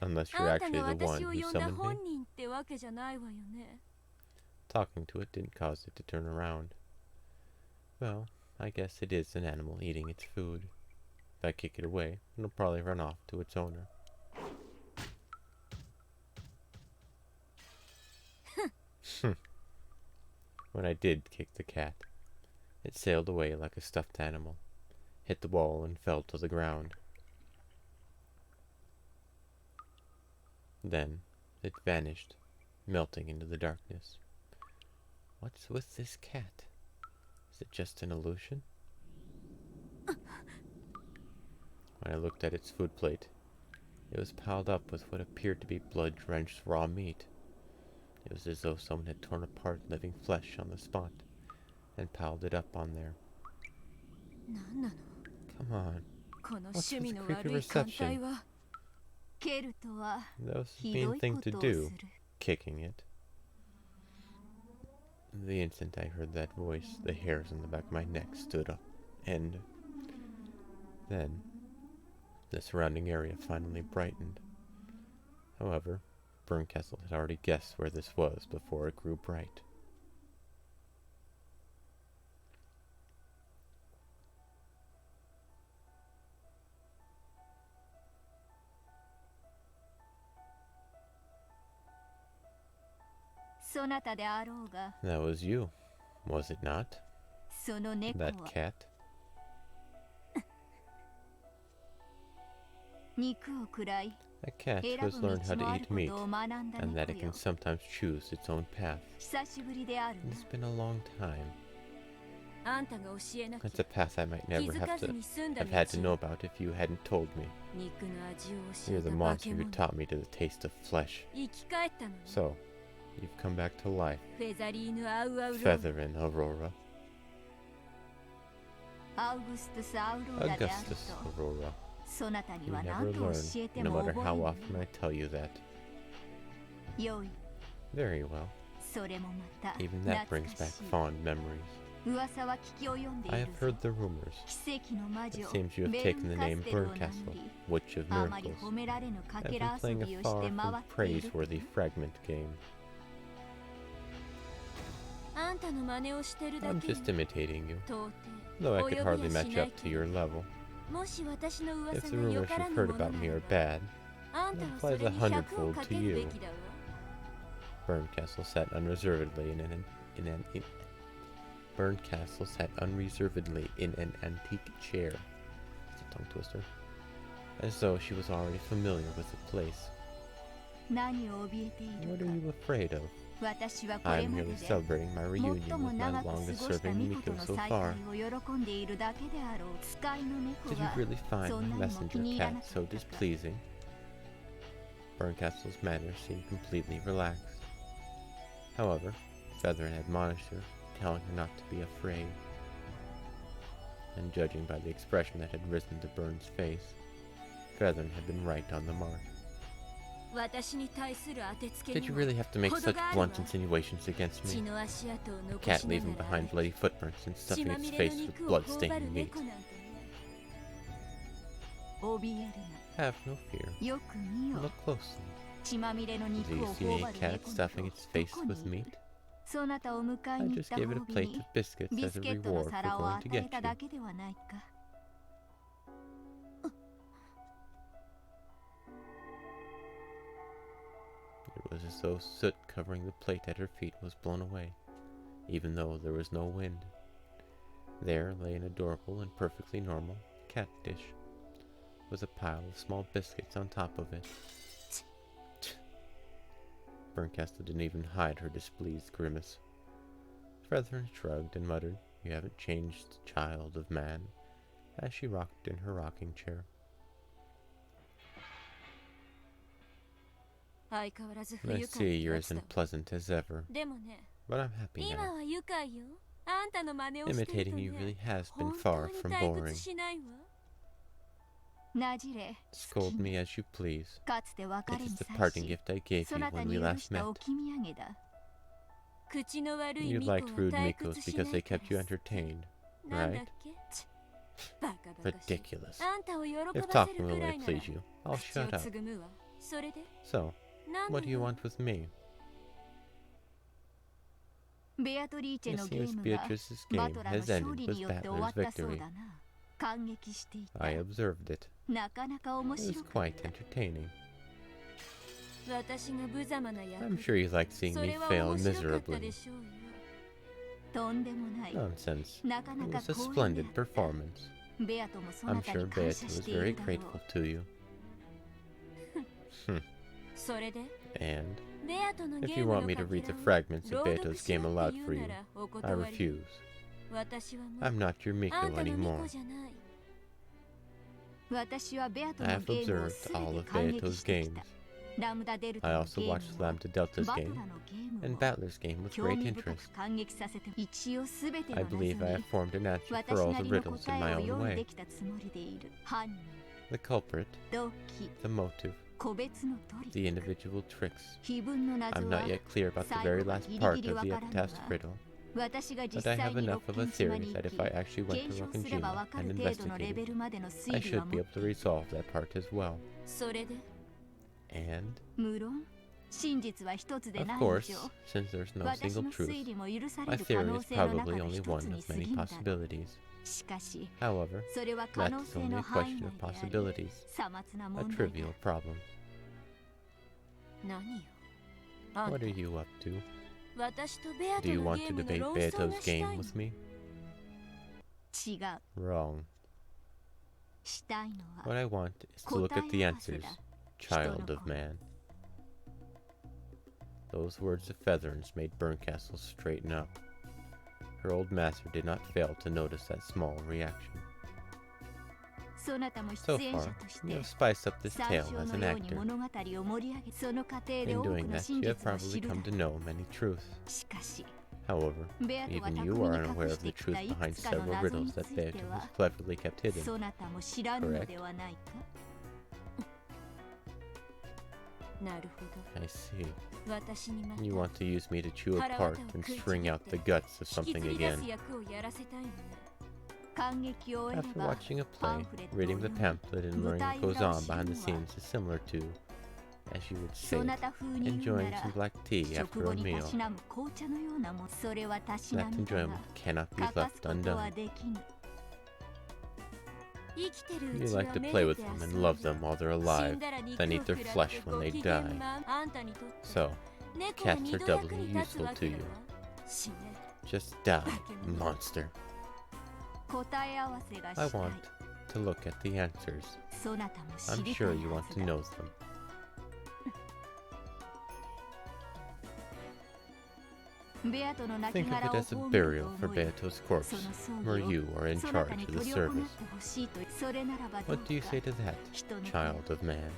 S1: unless you're
S2: あんた
S1: actually
S2: が
S1: the
S2: 私
S1: one
S2: を
S1: who
S2: 呼んだ
S1: summoned me.
S2: 本人ってわけじゃないわよね
S1: Talking to it didn't cause it to turn around. Well, I guess it is an animal eating its food. If I kick it away, it'll probably run off to its owner. When I did kick the cat, it sailed away like a stuffed animal, hit the wall and fell to the ground. Then it vanished, melting into the darkness. What's with this cat? Is it just an illusion? When I looked at its food plate, it was piled up with what appeared to be blood-drenched raw meat. It was as though someone had torn apart living flesh on the spot and piled it up on there.
S2: 何なの
S1: Come on,
S2: この
S1: What's
S2: 趣味
S1: with
S2: の
S1: creepy
S2: 悪い艦
S1: reception?
S2: 隊は蹴るとは
S1: that was a
S2: ひ
S1: mean
S2: どい
S1: thing
S2: こ
S1: to
S2: とを
S1: do,
S2: する
S1: kicking it. The instant I heard that voice, the hairs on the back of my neck stood up, and then the surrounding area finally brightened. However, Burncastle had already guessed where this was before it grew bright. That was you, was it not?
S2: その猫
S1: That
S2: は
S1: cat?
S2: 肉を食らい
S1: That cat
S2: 選
S1: who has
S2: ぶ
S1: learned how
S2: 道
S1: to
S2: もある
S1: eat
S2: こ
S1: meat,
S2: とを学んだ
S1: and that it
S2: 猫よ
S1: can sometimes choose its own path.
S2: 久しぶりである
S1: It's been a long time.
S2: なあんたが教えなき
S1: That's a
S2: ゃ
S1: path I might
S2: 気
S1: never
S2: づか
S1: have
S2: ず
S1: to
S2: に済んだ
S1: have
S2: 道
S1: had to know
S2: よ
S1: about if you hadn't told me.
S2: 肉の味を教
S1: You're
S2: え
S1: the
S2: た化
S1: monster
S2: け
S1: who
S2: 物
S1: taught me to the taste of flesh.
S2: 生き返ったのね
S1: So, you've come back to life.
S2: フェザリーヌ・アウアウロー
S1: Feather in Aurora.
S2: 青
S1: Augustus Aurora.
S2: そなたに
S1: You
S2: は
S1: never
S2: 何と教
S1: learn,
S2: えて
S1: no
S2: も
S1: matter
S2: 覚
S1: how
S2: え
S1: often I tell you that.
S2: んよい
S1: Very well.
S2: それもまた
S1: Even that
S2: 懐
S1: brings
S2: か
S1: back
S2: しい
S1: fond memories.
S2: 噂は聞き及んで
S1: I
S2: い
S1: have
S2: るぞ
S1: heard the rumors.
S2: 奇跡の魔
S1: It
S2: 女
S1: seems you have
S2: ベル
S1: taken the
S2: ンカ
S1: name
S2: ステルを名
S1: Burn
S2: 乗
S1: Castle,
S2: り
S1: Witch of
S2: あまり
S1: Miracles.
S2: 褒められぬか
S1: I've
S2: け
S1: been
S2: ら遊
S1: playing
S2: び
S1: a
S2: をして
S1: far
S2: 回
S1: from
S2: っている
S1: praiseworthy fragment game.
S2: あんたの真似をしてるだ
S1: I'm
S2: け
S1: just imitating you,
S2: 到底
S1: though I
S2: 及
S1: could
S2: び
S1: hardly
S2: はし
S1: match
S2: ない
S1: up
S2: け
S1: to
S2: ど
S1: your level.
S2: もし私の
S1: If
S2: 噂
S1: the
S2: がよ
S1: rumors
S2: から
S1: you've
S2: ぬ
S1: heard
S2: もの
S1: about
S2: な
S1: me
S2: ら
S1: are
S2: ば
S1: bad,
S2: あんた
S1: it
S2: はそ
S1: applies
S2: れ
S1: a
S2: に100を
S1: hundredfold
S2: か
S1: to
S2: ける
S1: you.
S2: べきだわ
S1: Burncastle sat unreservedly Burncastle sat unreservedly in an antique chair. It's a tongue twister. As though she was already familiar with the place.
S2: 何を怯えてい
S1: What
S2: る
S1: are
S2: か
S1: you afraid of?
S2: 私はこれ
S1: I'm
S2: まで
S1: merely
S2: で
S1: celebrating my
S2: 最
S1: reunion
S2: も
S1: with my
S2: 長く過
S1: longest
S2: ごした
S1: serving
S2: 巫女
S1: Miko
S2: の
S1: so
S2: 再
S1: far.
S2: 会を喜んでいるだけであろう使いの猫
S1: Did you
S2: が
S1: really find
S2: そん
S1: my
S2: なにも気
S1: messenger
S2: に入ら
S1: cat
S2: なか
S1: so
S2: ったか
S1: displeasing? Burncastle's manner seemed completely relaxed. However, Featherin admonished her, telling her not to be afraid. And judging by the expression that had risen to Burn's face, Featherin had been right on the mark.
S2: 私に対する当てつけ
S1: Did
S2: に
S1: you
S2: も
S1: really have to make
S2: 程
S1: such
S2: があるわ
S1: blunt insinuations against
S2: 血
S1: me?
S2: の足跡を
S1: A
S2: 残
S1: cat
S2: しな
S1: leaving
S2: がら
S1: behind bloody footprints and
S2: 血
S1: stuffing
S2: ま
S1: its
S2: みれの
S1: face with
S2: 肉を頬張
S1: blood-stained
S2: る
S1: meat.
S2: 猫なんてね怯える
S1: Have no fear.
S2: なよく見よ
S1: Look closely.
S2: 血まみれの
S1: Do
S2: 肉
S1: you
S2: を
S1: see
S2: 頬
S1: a
S2: 張る
S1: cat
S2: 猫な
S1: stuffing
S2: ど
S1: its face
S2: どこ
S1: with
S2: にい
S1: meat?
S2: るそなたを迎え
S1: I
S2: に行っ
S1: just
S2: た
S1: gave it
S2: 褒
S1: a
S2: 美
S1: plate
S2: に
S1: of biscuits
S2: ビ
S1: as
S2: ス
S1: a
S2: ケットの
S1: reward for
S2: 皿を
S1: going
S2: 与
S1: to
S2: え
S1: get
S2: た
S1: you.
S2: だけではないか
S1: It was as though soot covering the plate at her feet was blown away, even though there was no wind. There lay an adorable and perfectly normal cat dish, with a pile of small biscuits on top of it. Burncastle didn't even hide her displeased grimace. Featherin shrugged and muttered, "You haven't changed, child of man," as she rocked in her rocking chair.
S2: 相変わらず不
S1: I
S2: 愉
S1: see
S2: 快
S1: you're
S2: な
S1: as
S2: やつだ
S1: unpleasant as ever,
S2: でもね
S1: but I'm happy
S2: 今
S1: now.
S2: は愉快よあんたの真似をしてると
S1: Imitating you
S2: ね
S1: really has been
S2: 本
S1: far
S2: 当に
S1: from
S2: 退
S1: boring.
S2: 屈しないわなじれ
S1: Scold me as you please.
S2: かつて別
S1: It
S2: れ
S1: is
S2: に
S1: the
S2: 際
S1: parting
S2: し
S1: gift I gave
S2: そ
S1: you
S2: なた
S1: when
S2: に
S1: we
S2: 許
S1: last
S2: した
S1: met.
S2: 置き土産だ口の悪い
S1: You
S2: 巫女は
S1: liked rude
S2: 退
S1: Mikos
S2: 屈し
S1: because
S2: な
S1: they
S2: いから
S1: kept you entertained,
S2: なんだっ
S1: right?
S2: けバカバカしい
S1: Ridiculous.
S2: あんたを喜
S1: If
S2: ばせ
S1: talking
S2: る
S1: will
S2: くら
S1: only
S2: いなら
S1: please you, I'll
S2: 口
S1: shut
S2: を
S1: up.
S2: つぐむわそれで
S1: So,
S2: 何
S1: what do you
S2: よ
S1: want with me?
S2: ベアトリーチェ
S1: It
S2: のゲー
S1: seems
S2: ムが
S1: Beatrice's
S2: バ
S1: game
S2: トラの
S1: has
S2: 勝
S1: ended
S2: 利に
S1: with
S2: よって終わ
S1: Battler's
S2: ったそう
S1: victory.
S2: だな感激していた
S1: I observed it.
S2: なかなか面
S1: It was
S2: 白かっ
S1: quite
S2: た
S1: entertaining.
S2: 私が無様な役
S1: I'm sure you like seeing
S2: そ
S1: me
S2: れは
S1: fail
S2: 面白かったで
S1: miserably.
S2: しょうよとんでもない
S1: Nonsense.
S2: なかな
S1: It
S2: か
S1: was a
S2: 光栄で
S1: splendid
S2: あった
S1: performance.
S2: ベアともそ
S1: I'm
S2: なた
S1: sure
S2: に感
S1: Beata
S2: 謝
S1: was
S2: してい
S1: very
S2: るだろう
S1: grateful to you.
S2: それで
S1: And
S2: ベアとのゲ
S1: if
S2: ー
S1: you
S2: ム
S1: want
S2: の
S1: me
S2: か
S1: to
S2: け
S1: read the
S2: らを
S1: fragments
S2: 朗
S1: of
S2: 読
S1: Beto's
S2: しろ
S1: game
S2: って
S1: aloud
S2: 言
S1: for
S2: う
S1: you,
S2: ならお
S1: I
S2: 断り
S1: refuse.
S2: 私はもう
S1: I'm not your
S2: あ
S1: Miko
S2: んたの
S1: anymore.
S2: 猫じゃない私はベアと
S1: I
S2: の
S1: have
S2: ゲームを
S1: observed
S2: すべ
S1: all
S2: て
S1: of
S2: 感激
S1: Beto's
S2: してき
S1: games.
S2: たラムダデルタ
S1: I
S2: の
S1: also
S2: ゲー
S1: watched
S2: ムも
S1: Lambda Delta's
S2: バト
S1: game
S2: ラのゲーム
S1: and
S2: も
S1: Battler's game with
S2: 興
S1: great
S2: 味深
S1: interest.
S2: く感激させて一応すべて
S1: I
S2: の謎
S1: believe I
S2: に
S1: have formed an answer
S2: 私
S1: for all
S2: な
S1: the
S2: りの
S1: riddles in
S2: 答
S1: my
S2: えを
S1: own
S2: 用意で
S1: way.
S2: きたつもりでいる犯人
S1: The culprit,
S2: 動機
S1: the motive,
S2: 個別のトリ
S1: the
S2: ック
S1: individual tricks.
S2: 非分の謎
S1: I'm
S2: は
S1: not yet clear about the very last part of the epitaph riddle,
S2: 私が実
S1: but I
S2: 際
S1: have
S2: に
S1: enough
S2: ロッ
S1: of
S2: キ
S1: a
S2: ン島
S1: theory
S2: に
S1: that
S2: 行
S1: if I
S2: き
S1: actually went
S2: 検
S1: to
S2: 証すれば
S1: Rockinjima
S2: わか
S1: and
S2: る程度のレ
S1: investigated,
S2: ベルまでの
S1: I
S2: 推理は
S1: should
S2: 持
S1: be
S2: っ
S1: able
S2: て
S1: to
S2: いる
S1: resolve that part as well.
S2: それで
S1: And,
S2: 無論真実は一つで
S1: of
S2: ない以
S1: course,
S2: 上
S1: since there's no
S2: 私
S1: single
S2: の推
S1: truth,
S2: 理も許さ
S1: my
S2: れる可
S1: theory
S2: 能
S1: is
S2: 性の中
S1: probably
S2: の
S1: only
S2: 一
S1: one
S2: つに
S1: of
S2: 過
S1: many
S2: ぎんだろう
S1: possibilities.
S2: しかし
S1: However,
S2: それは可
S1: that
S2: 能
S1: is
S2: 性
S1: only
S2: の
S1: a
S2: 範囲
S1: question
S2: 内
S1: of
S2: であり
S1: possibilities,
S2: さまつな
S1: a
S2: 問題だ
S1: trivial problem.
S2: 何よあん
S1: What
S2: た
S1: are you up to?
S2: 私とベア
S1: Do
S2: と
S1: you
S2: の
S1: want
S2: ゲ
S1: to
S2: ームの
S1: debate
S2: 論争
S1: Beto's
S2: がしたい
S1: game
S2: の
S1: with me?
S2: 違う
S1: Wrong.
S2: したいの
S1: What
S2: は
S1: I want is to look at the
S2: 答え合わせ
S1: answers,
S2: だ
S1: child of man. Those words of Featherns made Burncastle straighten up. Her old master did not fail to notice that small reaction.
S2: そなたも
S1: So
S2: 出演者
S1: far,
S2: とし
S1: you
S2: て
S1: have spiced up this
S2: 最
S1: tale
S2: 初
S1: as
S2: の
S1: an
S2: ように
S1: actor.
S2: 物語を盛り上げその過程で
S1: In
S2: 多く
S1: doing
S2: の
S1: that,
S2: 真
S1: you have
S2: 実を知
S1: probably
S2: るだろ
S1: come to know many truths.
S2: うしかし
S1: However, even you are unaware of the truth behind several riddles that Beato has cleverly kept hidden. Correct? I see. You want to use me to chew apart and string out the guts of something again. After watching a play, reading the pamphlet and learning what goes on behind the scenes is similar to, as you would say it, enjoying some black tea after a meal. That enjoyment cannot be left undone. You like to play with them and love them while they're alive, then eat their flesh when they die. So, cats are doubly useful to you. Just die, monster. I want to look at the answers. I'm sure you want to know them. Think of it as a burial for Beato's corpse, where you are in charge of the service. What do you say to that, child of man?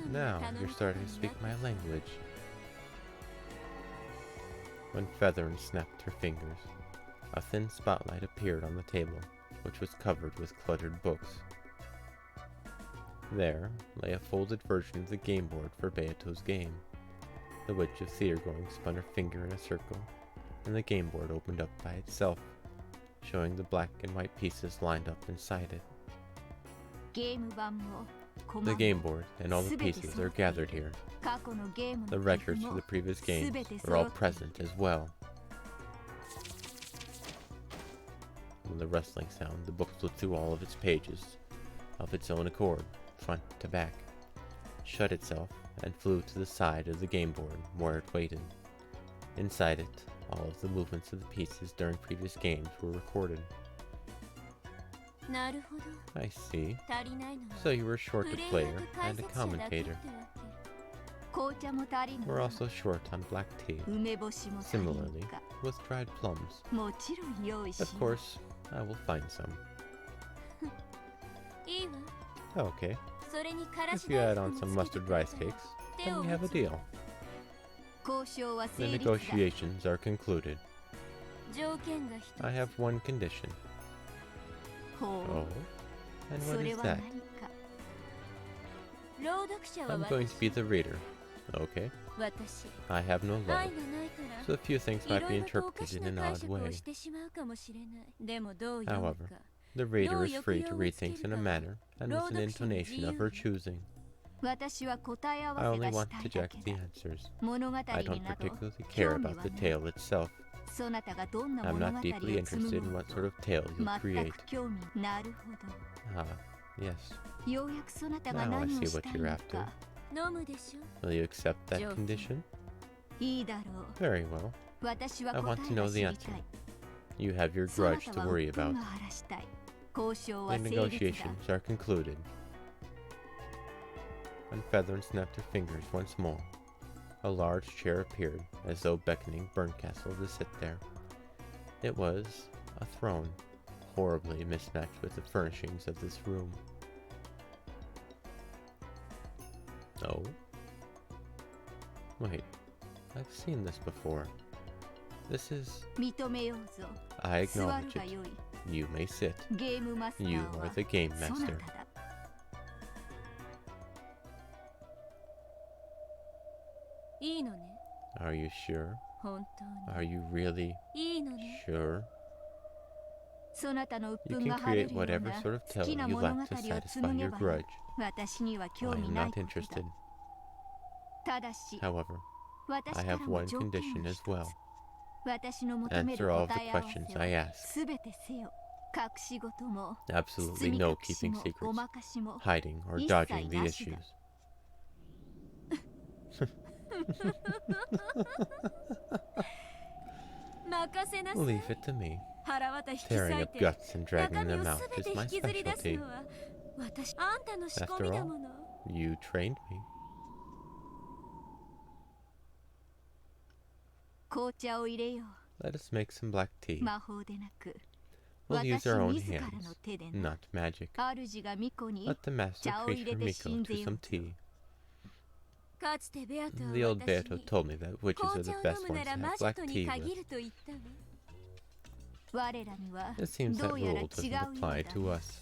S1: Now you're starting to speak my language. When Featherin snapped her fingers, a thin spotlight appeared on the table, which was covered with cluttered books. There lay a folded version of the game board for Beato's game. The Witch of Theurgoing spun her finger in a circle, and the game board opened up by itself, showing the black and white pieces lined up inside it. The game board and all the pieces are gathered here. The records for the previous games are all present as well. With a rustling sound, the book flipped through all of its pages, of its own accord, front to back, shut itself, and flew to the side of the game board where it waited. Inside it, all of the movements of the pieces during previous games were recorded. I see. So you were short a player and a commentator. We're also short on black tea. Similarly, with dried plums. Of course, I will find some. Okay. If you add on some mustard rice cakes, then we have a deal. The negotiations are concluded. I have one condition. Oh? And what is that? I'm going to be the reader. Okay. I have no love, so a few things might be interpreted in an odd way. However, the reader is free to read things in a manner and with an intonation of her choosing. I only want to check the answers. I don't particularly care about the tale itself. I'm not deeply interested in what sort of tale you'll create. Ah, yes. Now I see what you're after. Will you accept that condition? Very well. I want to know the answer. You have your grudge to worry about. The negotiations are concluded. When Featherin snapped her fingers once more, a large chair appeared, as though beckoning Burncastle to sit there. It was a throne, horribly mismatched with the furnishings of this room. Oh? Wait, I've seen this before. This is... I acknowledge it. You may sit. You are the game master. Are you sure? Are you really sure? You can create whatever sort of tale you like to satisfy your grudge. I am not interested. However, I have one condition as well. Answer all of the questions I ask. Absolutely no keeping secrets, hiding, or dodging the issues. Leave it to me. Tearing up guts and dragging them out is my specialty. After all, you trained me. Let us make some black tea. We'll use our own hands, not magic. Let the master treat her Miko to some tea.
S2: かつてベアト
S1: The
S2: は
S1: old
S2: 私
S1: Beato
S2: に
S1: told me that witches
S2: 紅
S1: are
S2: 茶
S1: the
S2: を飲
S1: best
S2: むな
S1: ones
S2: ら
S1: to
S2: 魔
S1: have
S2: 女
S1: black
S2: とに
S1: tea with.
S2: 限ると言ったわ。我らには
S1: It seems
S2: ど
S1: that
S2: うやら
S1: rule
S2: 違う
S1: doesn't
S2: ようだ
S1: apply
S2: ね
S1: to us.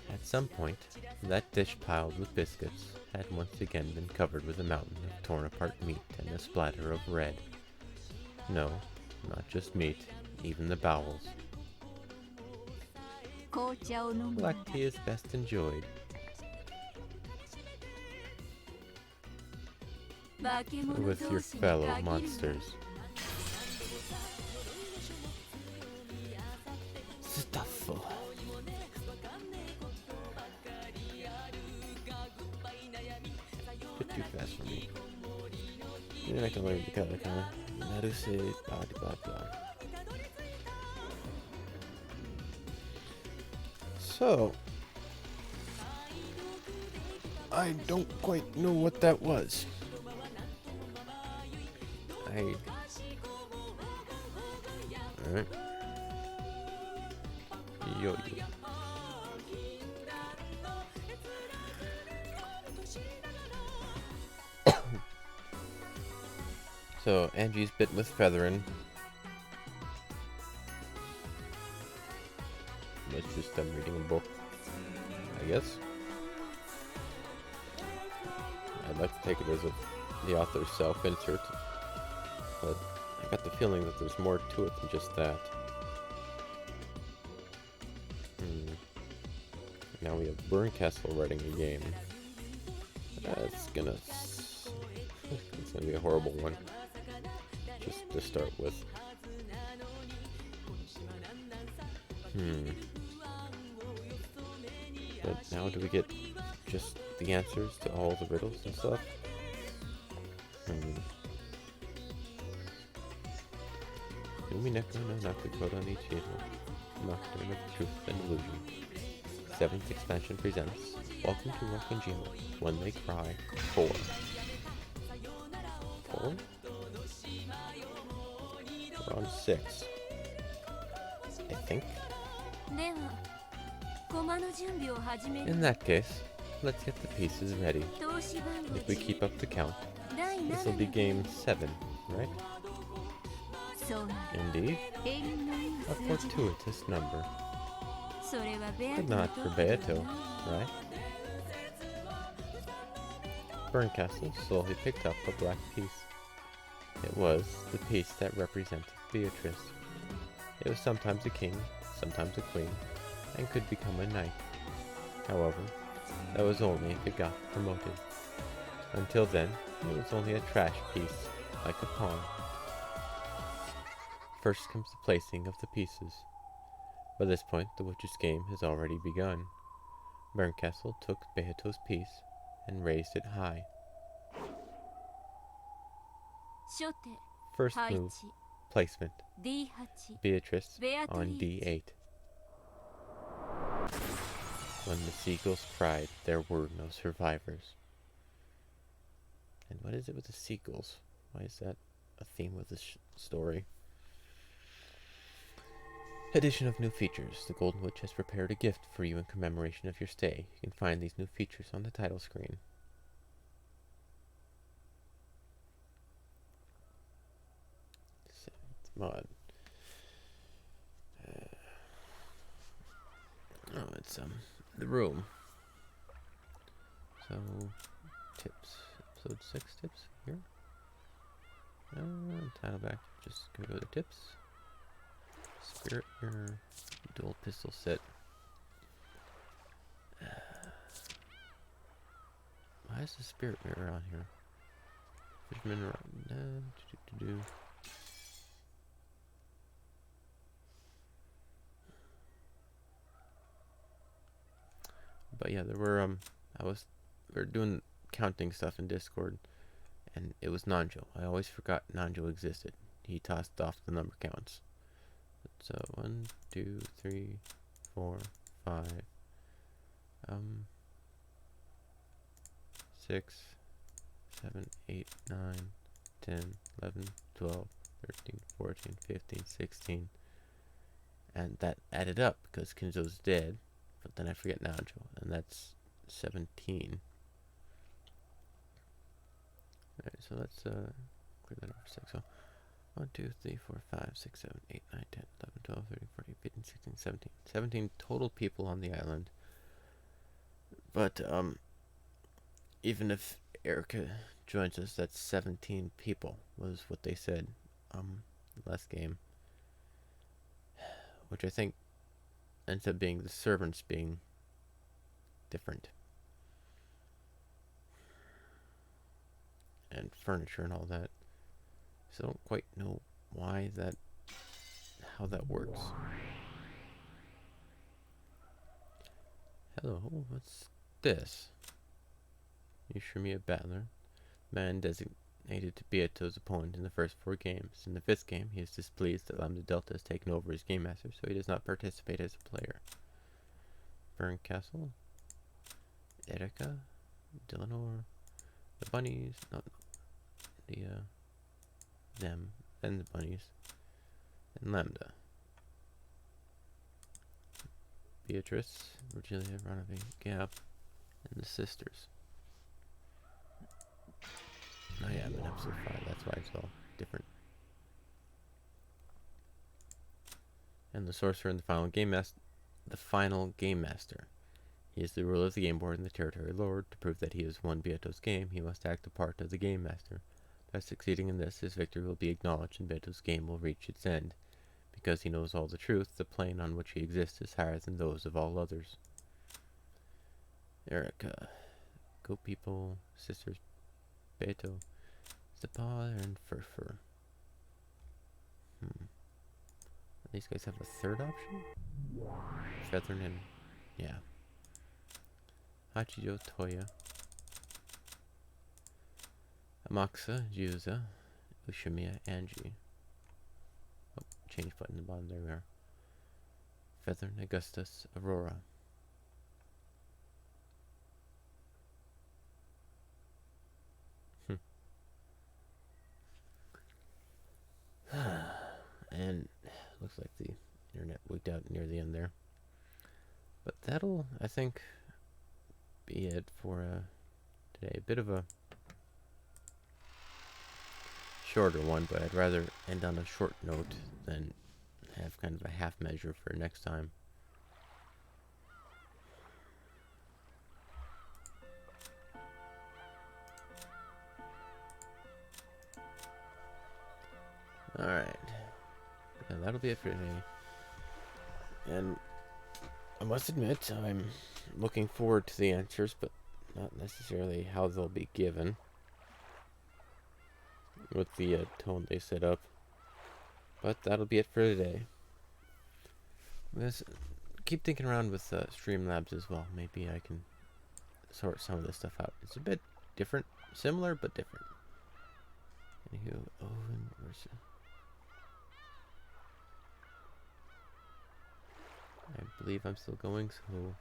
S1: At some point, that dish piled with biscuits had once again been covered with a mountain of torn apart meat and a splatter of red. No, not just meat, even the bowels.
S2: 紅茶を飲むなら
S1: Black tea is best enjoyed
S2: 化け物
S1: with
S2: 同
S1: your
S2: 士に
S1: fellow
S2: 限るわ
S1: monsters. Stuff. Bit too fast for me. You're not gonna learn the color, Naruse, blah blah blah. So, I don't quite know what that was. Alright. Yo. So, Angie's bit with feathering. That's just them reading a book, I guess. I'd like to take it as the author's self-insert, but I got the feeling that there's more to it than just that. Now we have Burncastle writing a game. It's gonna be a horrible one, just to start with. But now do we get just the answers to all the riddles and stuff? Umineko no Nakukota ni Chiro. Nocturne of Truth and Illusion. 7th expansion presents Welcome to Rokunjima. When They Cry 4. 4? We're on 6. I think.
S2: では駒の準備を始める
S1: In that case, let's get the pieces ready.
S2: 投資番号
S1: If we keep up the count,
S2: 第
S1: this
S2: 7
S1: will be game 7, right?
S2: そうなる
S1: Indeed.
S2: 縁のいい
S1: A
S2: 数字
S1: fortuitous number.
S2: それはベア
S1: But
S2: ト
S1: not for Beato, right? Burncastle slowly picked up a black piece. It was the piece that represented Beatrice. It was sometimes a king, sometimes a queen, and could become a knight. However, that was only if it got promoted. Until then, it was only a trash piece, like a pawn. First comes the placing of the pieces. By this point, the witch's game has already begun. Burncastle took Beato's piece and raised it high.
S2: 初手
S1: First
S2: 配
S1: move,
S2: 置
S1: placement.
S2: D8
S1: Beatrice
S2: Beatrice.
S1: on D8. When the seagulls cried, there were no survivors. And what is it with the seagulls? Why is that a theme of this story? Addition of new features. The Golden Witch has prepared a gift for you in commemoration of your stay. You can find these new features on the title screen. Seventh mod. It's the room. So tips. Episode 6 tips here. Title back. Just gonna go to tips. Spirit mirror, dual pistol set. Why is the spirit mirror on here? Fisherman around. But yeah, there were we were doing counting stuff in Discord, and it was Nanjo. I always forgot Nanjo existed. He tossed off the number counts. So 1, 2, 3, 4, 5, 6, 7, 8, 9, 10, 11, 12, 13, 14, 15, 16, and that added up because Kinzo's dead. But then I forget Naojo, and that's 17. Alright, so let's clear that over 6. So 1, 2, 3, 4, 5, 6, 7, 8, 9, 10, 11, 12, 13, 14, 15, 16, 17. 17 total people on the island. But even if Erica joins us, that's 17 people, was what they said last game. Which I think ends up being the servants being different. And furniture and all that. So I don't quite know how that works. Hello, what's this? Yushimiya Battler. Man designated to Beato's opponent in the first 4 games. In the 5th game, he is displeased that Lambda Delta has taken over as game master, so he does not participate as a player. Burn Castle. Erika. Dillanor. The bunnies. No, the, them. Then the bunnies. And Lambda. Beatrice. Virgilia, Ronovi, Gap. And the sisters. Oh yeah, I'm in episode 5, that's why it's all different. And the sorcerer in the final game master. He is the ruler of the game board and the territory lord. To prove that he has won Beato's game, he must act the part of the game master. By succeeding in this, his victory will be acknowledged and Beato's game will reach its end. Because he knows all the truth, the plane on which he exists is higher than those of all others. Erica. Go people, sisters, Beato, Zapar, and Furfur. These guys have a third option? Feathern and... yeah. Hachijo, Toya. Amaxa, Juza, Ushimiya, Angie. Oh, change button at the bottom, there we are. Feathern, Augustus, Aurora. And looks like the internet wigged out near the end there. But that'll, I think, be it for today. A bit of a shorter one, but I'd rather end on a short note than have kind of a half measure for next time. Alright. Yeah, that'll be it for today. And I must admit, I'm looking forward to the answers, but not necessarily how they'll be given with the tone they set up. But that'll be it for today. Let's keep thinking around with Streamlabs as well. Maybe I can sort some of this stuff out. It's a bit different, similar but different. Anywho, Owen versus... I believe I'm still going, so